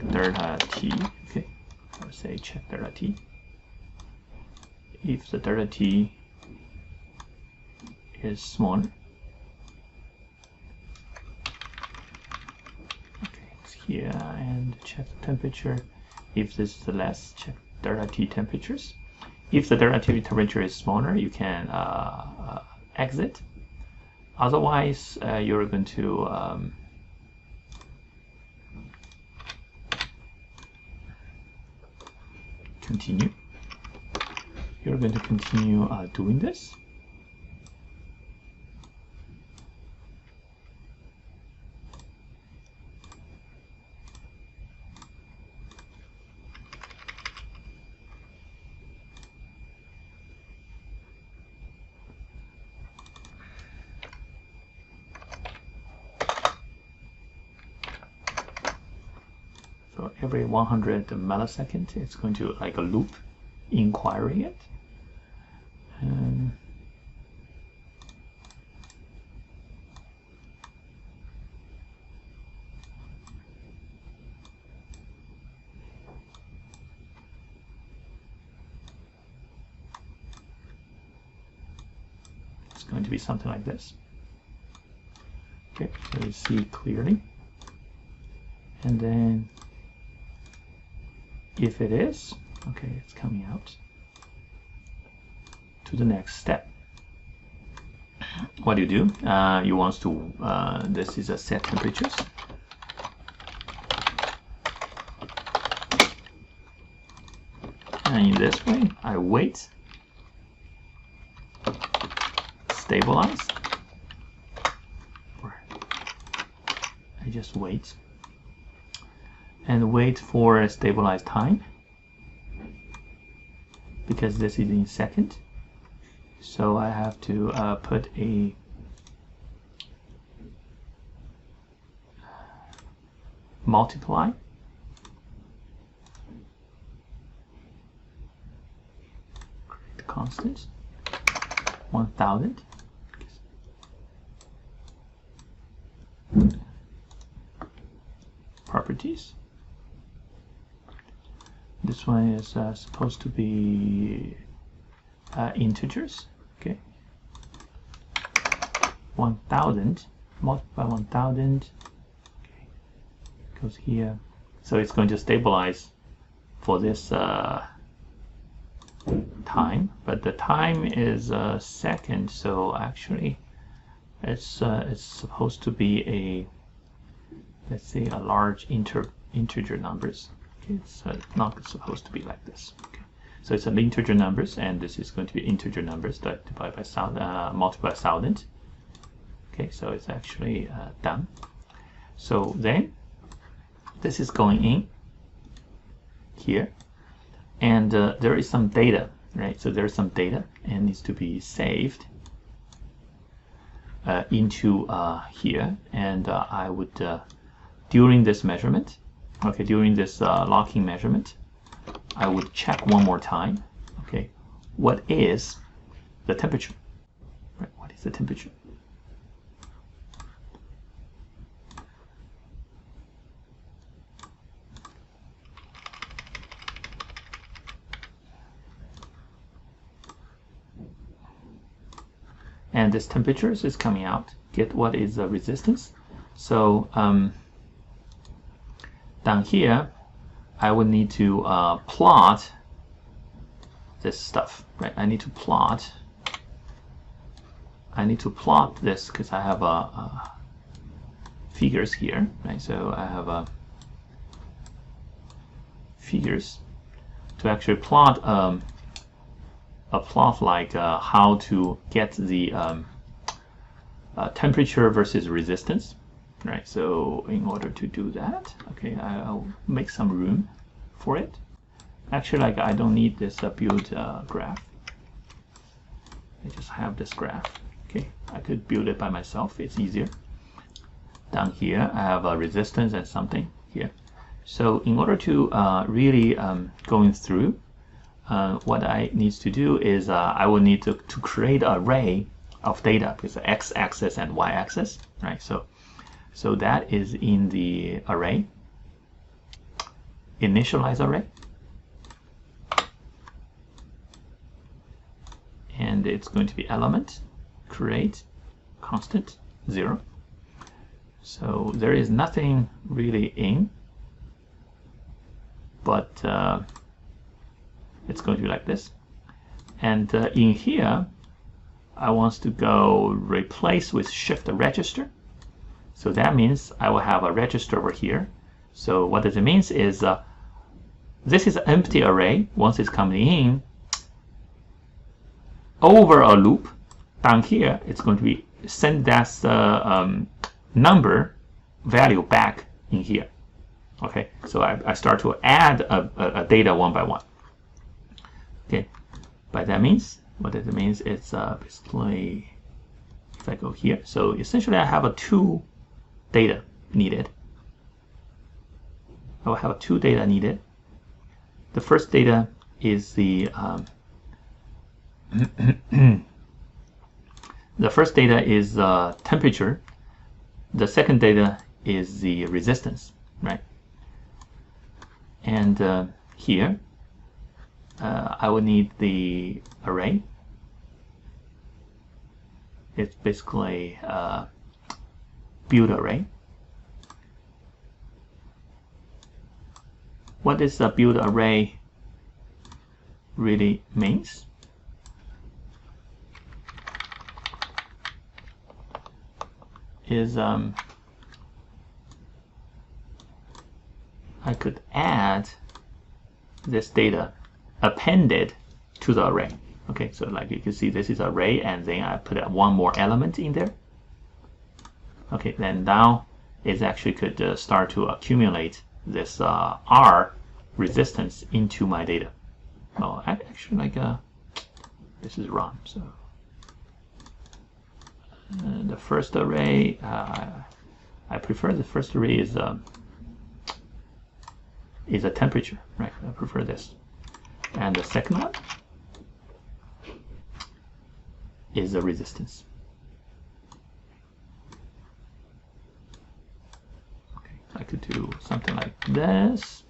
delta T. Okay, I would say check delta T. If the delta T is smaller, here, and check the temperature. If this is less, check delta T temperatures. If the delta T temperature is smaller, you can exit. Otherwise, you're going to continue. You're going to continue doing this. So every 100 milliseconds, it's going to like a loop inquiring it. It's going to be something like this. Okay, so you see clearly. And then if it is, okay, it's coming out to the next step. What do? You want to, this is a set temperatures. And in this way, I wait, stabilize, or I just wait. And wait for a stabilized time, because this is in second. So I have to put a multiply constant 1000. properties. This one is supposed to be integers. Okay, 1000 multiplied by 1000. Okay, goes here. So it's going to stabilize for this time, but the time is a second. So actually, it's supposed to be a, let's say, a large integer numbers. Okay, it's not supposed to be like this. Okay, so it's an integer numbers, and this is going to be integer numbers that divide by multiply by 1000. Okay, so it's actually done. So then this is going in here, and there is some data, right? So there's some data and needs to be saved into here, and I would during this measurement, okay, during this locking measurement, I would check one more time. Okay, what is the temperature? Right, what is the temperature? And this temperature is coming out. Get what is the resistance. So down here, I would need to plot this stuff, right? I need to plot this because I have figures here, right? So I have figures to actually plot a plot like how to get the temperature versus resistance, right? So in order to do that, okay, I'll make some room for it. Actually, like, I don't need this build graph. I just have this graph. Okay, I could build it by myself. It's easier. Down here, I have a resistance and something here. So in order to really going through, what I need to do is I will need to create an array of data with the x-axis and y-axis, right? So that is in the array, initialize array, and it's going to be element create constant 0. So there is nothing really in, but it's going to be like this. And in here, I want to go replace with shift register. So that means I will have a register over here. So what does it mean is this is an empty array. Once it's coming in, over a loop, down here, it's going to be send that number value back in here. Okay, so I start to add a data one by one. Okay, but that means, what does it mean? It's basically, if I go here, so essentially I have two data needed. I will have two data needed. The first data is the the first data is temperature. The second data is the resistance, right? And here, I will need the array. It's basically build array. What does a build array really means? Is I could add this data appended to the array. Okay, so like you can see, this is array, and then I put one more element in there. Okay, then now it actually could start to accumulate this R resistance into my data. Oh, actually, like this is wrong. So the first array, I prefer the first array is a temperature, right? I prefer this. And the second one is the resistance. Okay, I could do something something like this,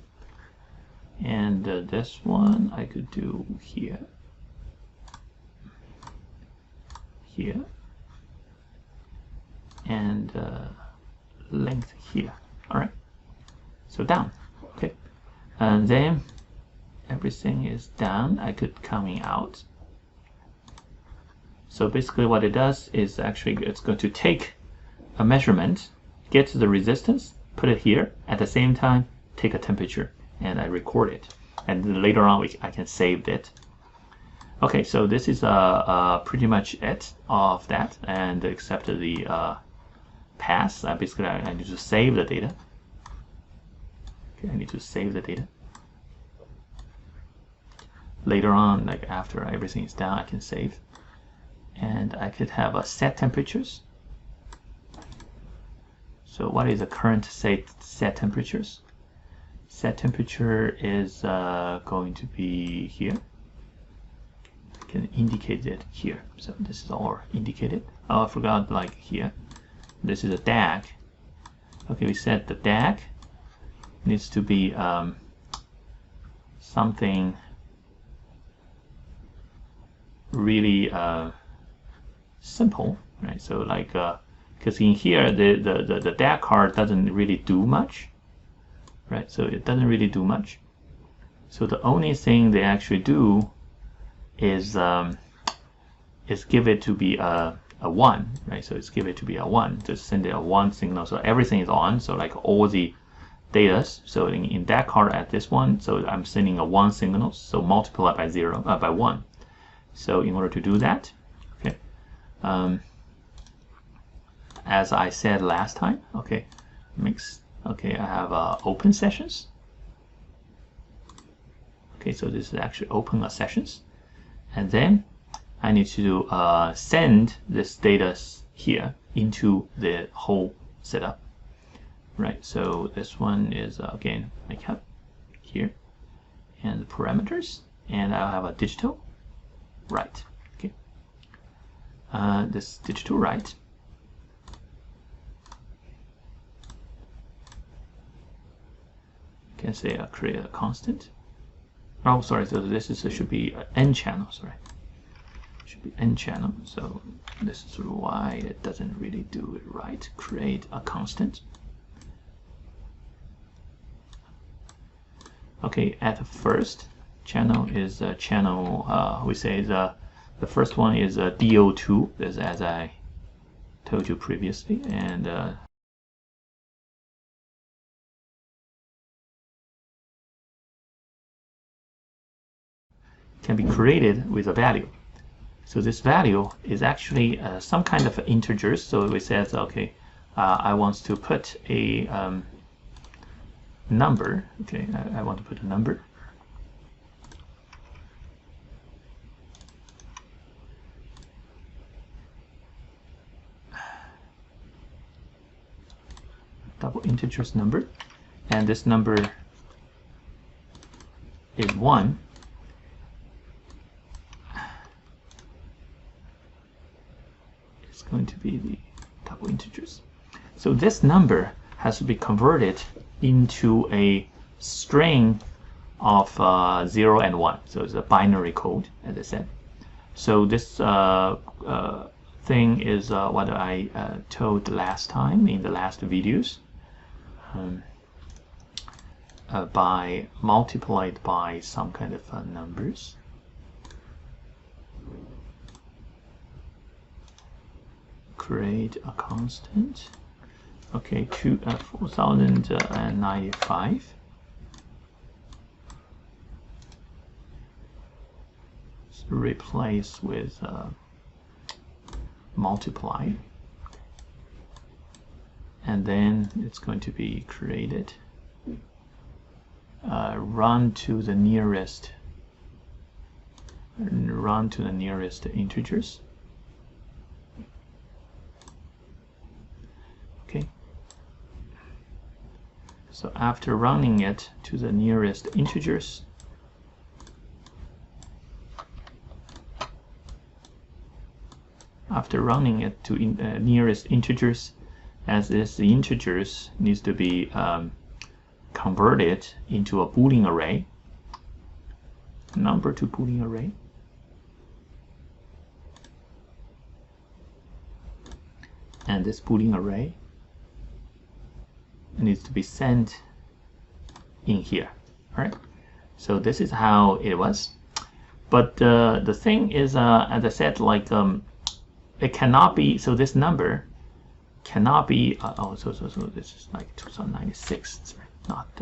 and this one I could do here, and length here. All right, so down. Okay, and then everything is down. I could coming out. So basically what it does is actually it's going to take a measurement, get to the resistance, put it here, at the same time take a temperature, and I record it, and later on I can save it. Okay, so this is pretty much it of that, and except the pass, basically I need to save the data. Okay, I need to save the data. Later on, like after everything is done, I can save, and I could have a set temperatures. So what is the current set temperatures? Set temperature is going to be here. I can indicate it here. So this is all indicated. Oh, I forgot, like here. This is a DAG. Okay, we said the DAG needs to be something really simple, right? So like, because in here the DAG card doesn't really do much, right? So it doesn't really do much. So the only thing they actually do is give it to be a 1, right? So it's give it to be a 1, just send it a 1 signal, so everything is on. So like all the data, so in that card at this one, so I'm sending a 1 signal, so multiply by 0 by 1. So in order to do that, okay, as I said last time, okay, okay, I have open sessions. Okay, so this is actually open sessions, and then I need to send this data here into the whole setup, right? So this one is again makeup here, and the parameters, and I'll have a digital write. Okay, this digital write, can say create a constant. Oh, sorry. So this is should be n channel. Sorry, should be n channel. So this is why it doesn't really do it right. Create a constant. Okay, at first channel is channel. We say the first one is DO2, as I told you previously, and can be created with a value. So this value is actually some kind of integers. So we said, okay, I want to put a number. Okay, I want to put a number. Double integers number, and this number is 1. It's going to be the double integers. So this number has to be converted into a string of 0 and 1. So it's a binary code, as I said. So this thing is what I told last time in the last videos. By multiplied by some kind of numbers. Create a constant. Okay, 4095. Replace with multiply, and then it's going to be created. Run to the nearest integers. Okay. So after running it to the nearest integers, nearest integers, as is the integers needs to be convert it into a Boolean array, number to Boolean array. And this Boolean array needs to be sent in here. All right. So this is how it was. But the thing is, as I said, like it cannot be. So this number cannot be. So this is like 2096. Not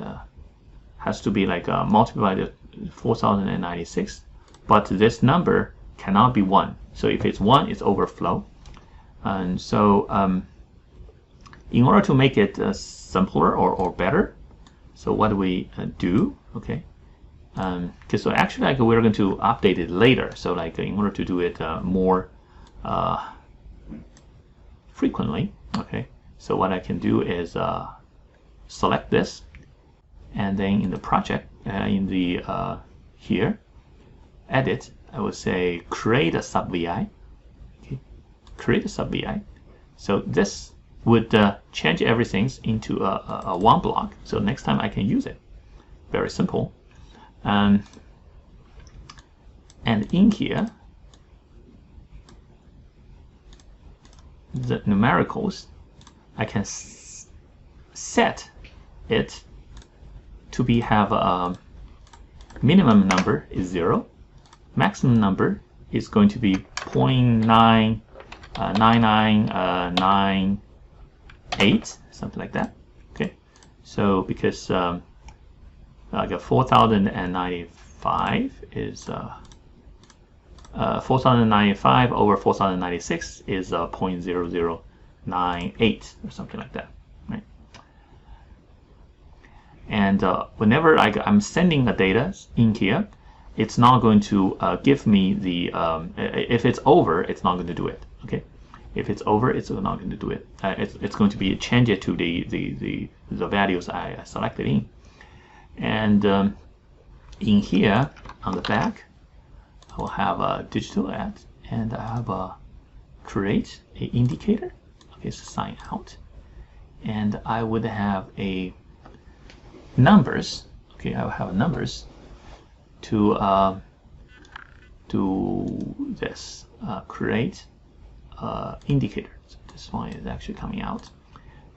has to be like multiplied by 4096. But this number cannot be 1. So if it's 1, it's overflow. And so in order to make it simpler or better, so what do we do? Okay, because so actually like we're going to update it later. So like in order to do it more frequently, okay, so what I can do is select this, and then in the project, in the here, edit, I would say create a subvi. Create a subvi. So this would change everything into a one block. So next time I can use it. Very simple. And in here, the numericals, I can set it to be have a minimum number is 0, maximum number is going to be 0.9998, something like that. Okay, so because like a 4095 is 4095 over 4096 is 0.0098 or something like that, right? And whenever I'm sending the data in here, it's not going to give me the if it's over, it's not going to do it. Okay, if it's over, it's not going to do it. It's going to be change it to the values I selected in. And in here on the back, I will have a digital add, and I have a create a indicator. Okay, so sign out, and I would have a numbers. Okay, I will have numbers to do this create indicator. So this one is actually coming out.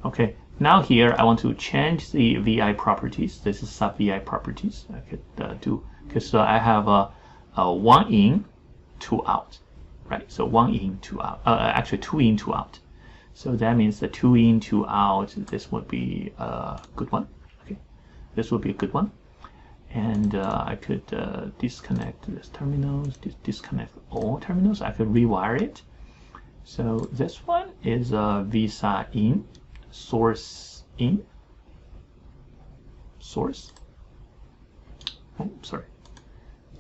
Okay, now here I want to change the VI properties. This is sub VI properties. I could do because I have a 1 in, 2 out, right? So 1 in, 2 out. Actually 2 in, 2 out. So that means the 2 in, 2 out. This would be a good one. Okay, this would be a good one. And I could disconnect this terminals, disconnect all terminals. I could rewire it. So this one is visa in, source in, source. Oh, sorry,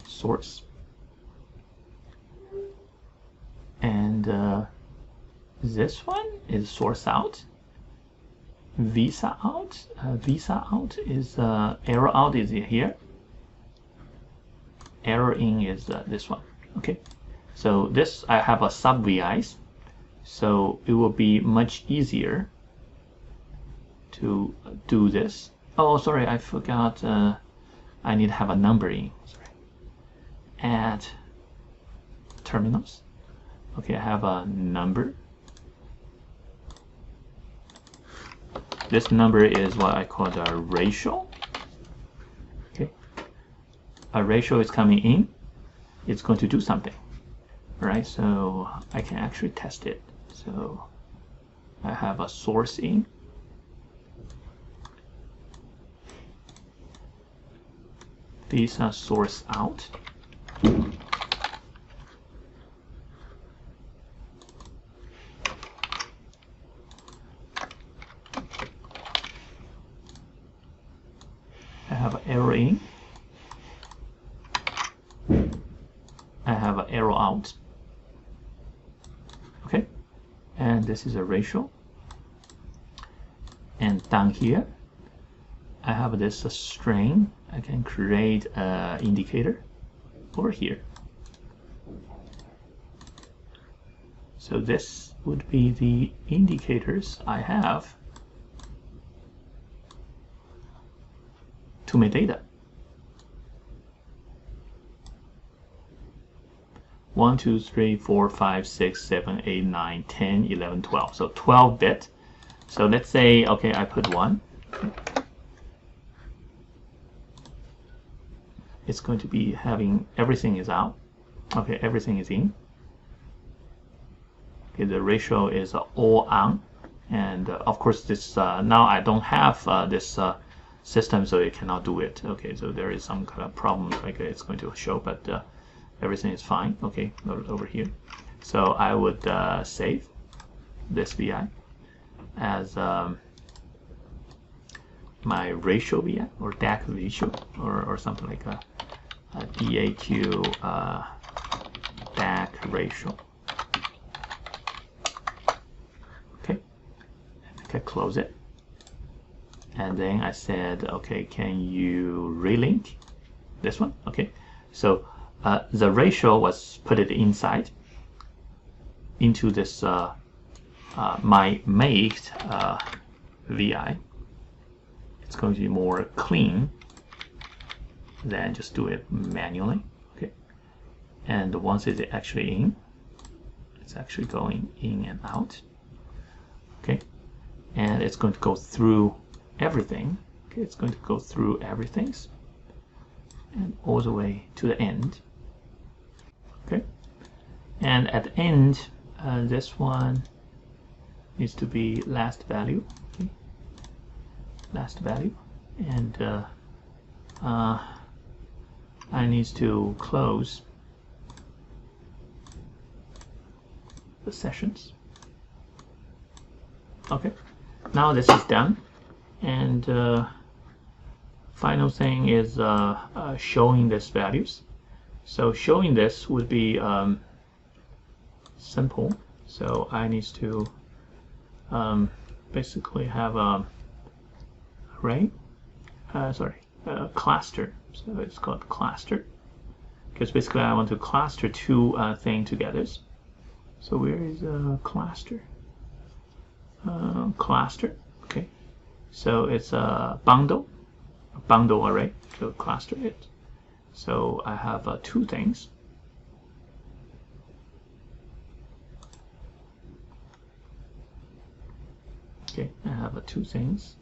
source. And this one is source out. Visa out. Visa out is error out is here. Error in is this one. Okay, so this I have a sub VIs, so it will be much easier to do this. Oh, sorry, I forgot. I need to have a number in. Sorry. Add terminals. Okay, I have a number. This number is what I call the ratio. Okay, a ratio is coming in. It's going to do something. All right, so I can actually test it. So I have a source in. These are source out. I have an arrow in. I have an arrow out. Okay, and this is a ratio. And down here, I have this string. I can create an indicator over here. So this would be the indicators I have to my data. 1, 2, 3, 4, 5, 6, 7, 8, 9, 10, 11, 12. So 12 bit. So let's say, okay, I put 1. It's going to be having everything is out. Okay, everything is in. Okay, the ratio is all on. And of course, this now I don't have this system, so it cannot do it. Okay, so there is some kind of problem. Like it's going to show, but everything is fine. Okay, over here. So I would save this VI as my ratio VI or DAC ratio or something like a DAQ DAC ratio. Okay, I can close it. And then I said, okay, can you relink this one? Okay, so the ratio was put it inside into this my made VI. It's going to be more clean than just do it manually. Okay, and once it's actually in, it's actually going in and out. Okay, and it's going to go through everything. Okay, it's going to go through everything and all the way to the end. Okay, and at the end, this one needs to be last value. Okay, last value, and I need to close the sessions. Okay, now this is done, and final thing is showing these values. So showing this would be simple. So I need to basically have a array, cluster. So it's called cluster, because basically I want to cluster two things together. So where is a cluster? Cluster. Okay. So it's a bundle array to cluster it. So I have two things. Okay, I have two things.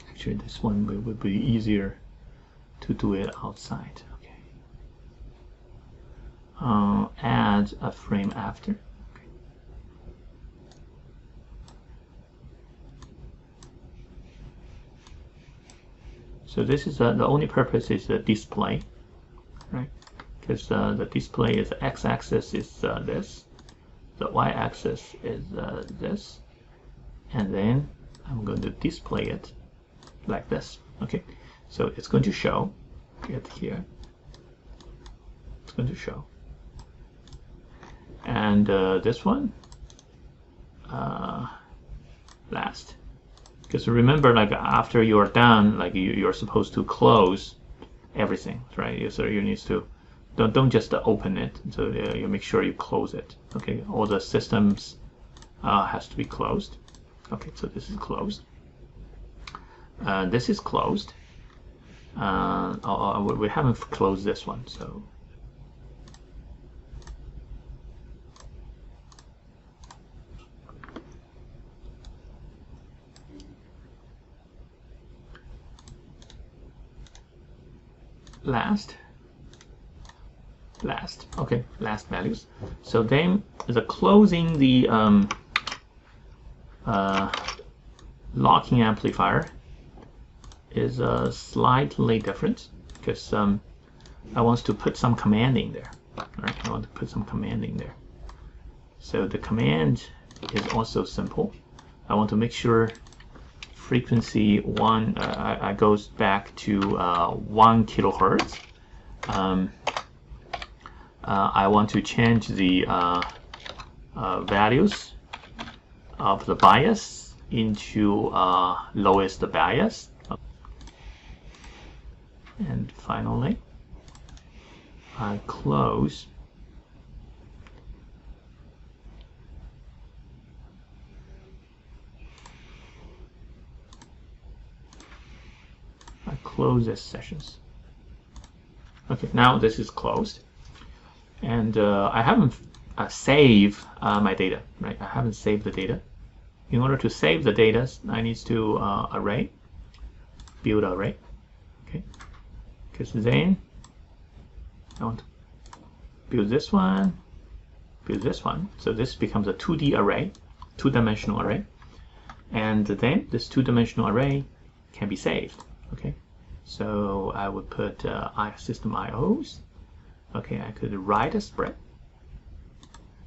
Actually, this one would be easier to do it outside. Okay. Add a frame after. Okay. So this is the only purpose is the display, right? Because the display is the x-axis is this, the y-axis is this, and then I'm going to display it like this. Okay, so it's going to show it here. It's going to show, and this one last. Because remember, like after you are done, like you're supposed to close everything, right? So you need to don't just open it. So you make sure you close it. Okay, all the systems has to be closed. Okay, so this is closed. This is closed. We haven't closed this one, so. Last, okay, last values. So then the closing the locking amplifier is slightly different because I want to put some command in there. Right? I want to put some command in there. So the command is also simple. I want to make sure frequency one I goes back to 1 kilohertz. I want to change the values of the bias into lowest bias. And finally, I close close this sessions. Okay, now this is closed, and I haven't saved my data, right? I haven't saved the data. In order to save the data, I need to array, build array, okay? Because then I want to build this one, build this one. So this becomes a 2D array, two-dimensional array, and then this two-dimensional array can be saved, okay? So I would put system IOs. Okay, I could write a spread.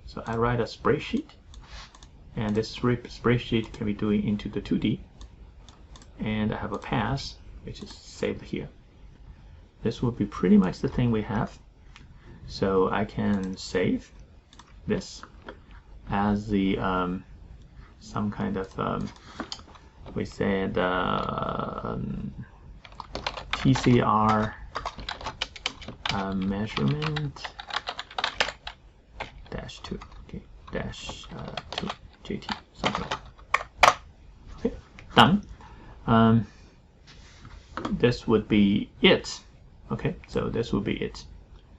So I write a spreadsheet, and this spreadsheet can be doing into the 2D, and I have a path which is saved here. This will be pretty much the thing we have. So I can save this as the some kind of we said TCR measurement -2, okay, -2 JT, something like that. Okay, done. This would be it. Okay, so this would be it.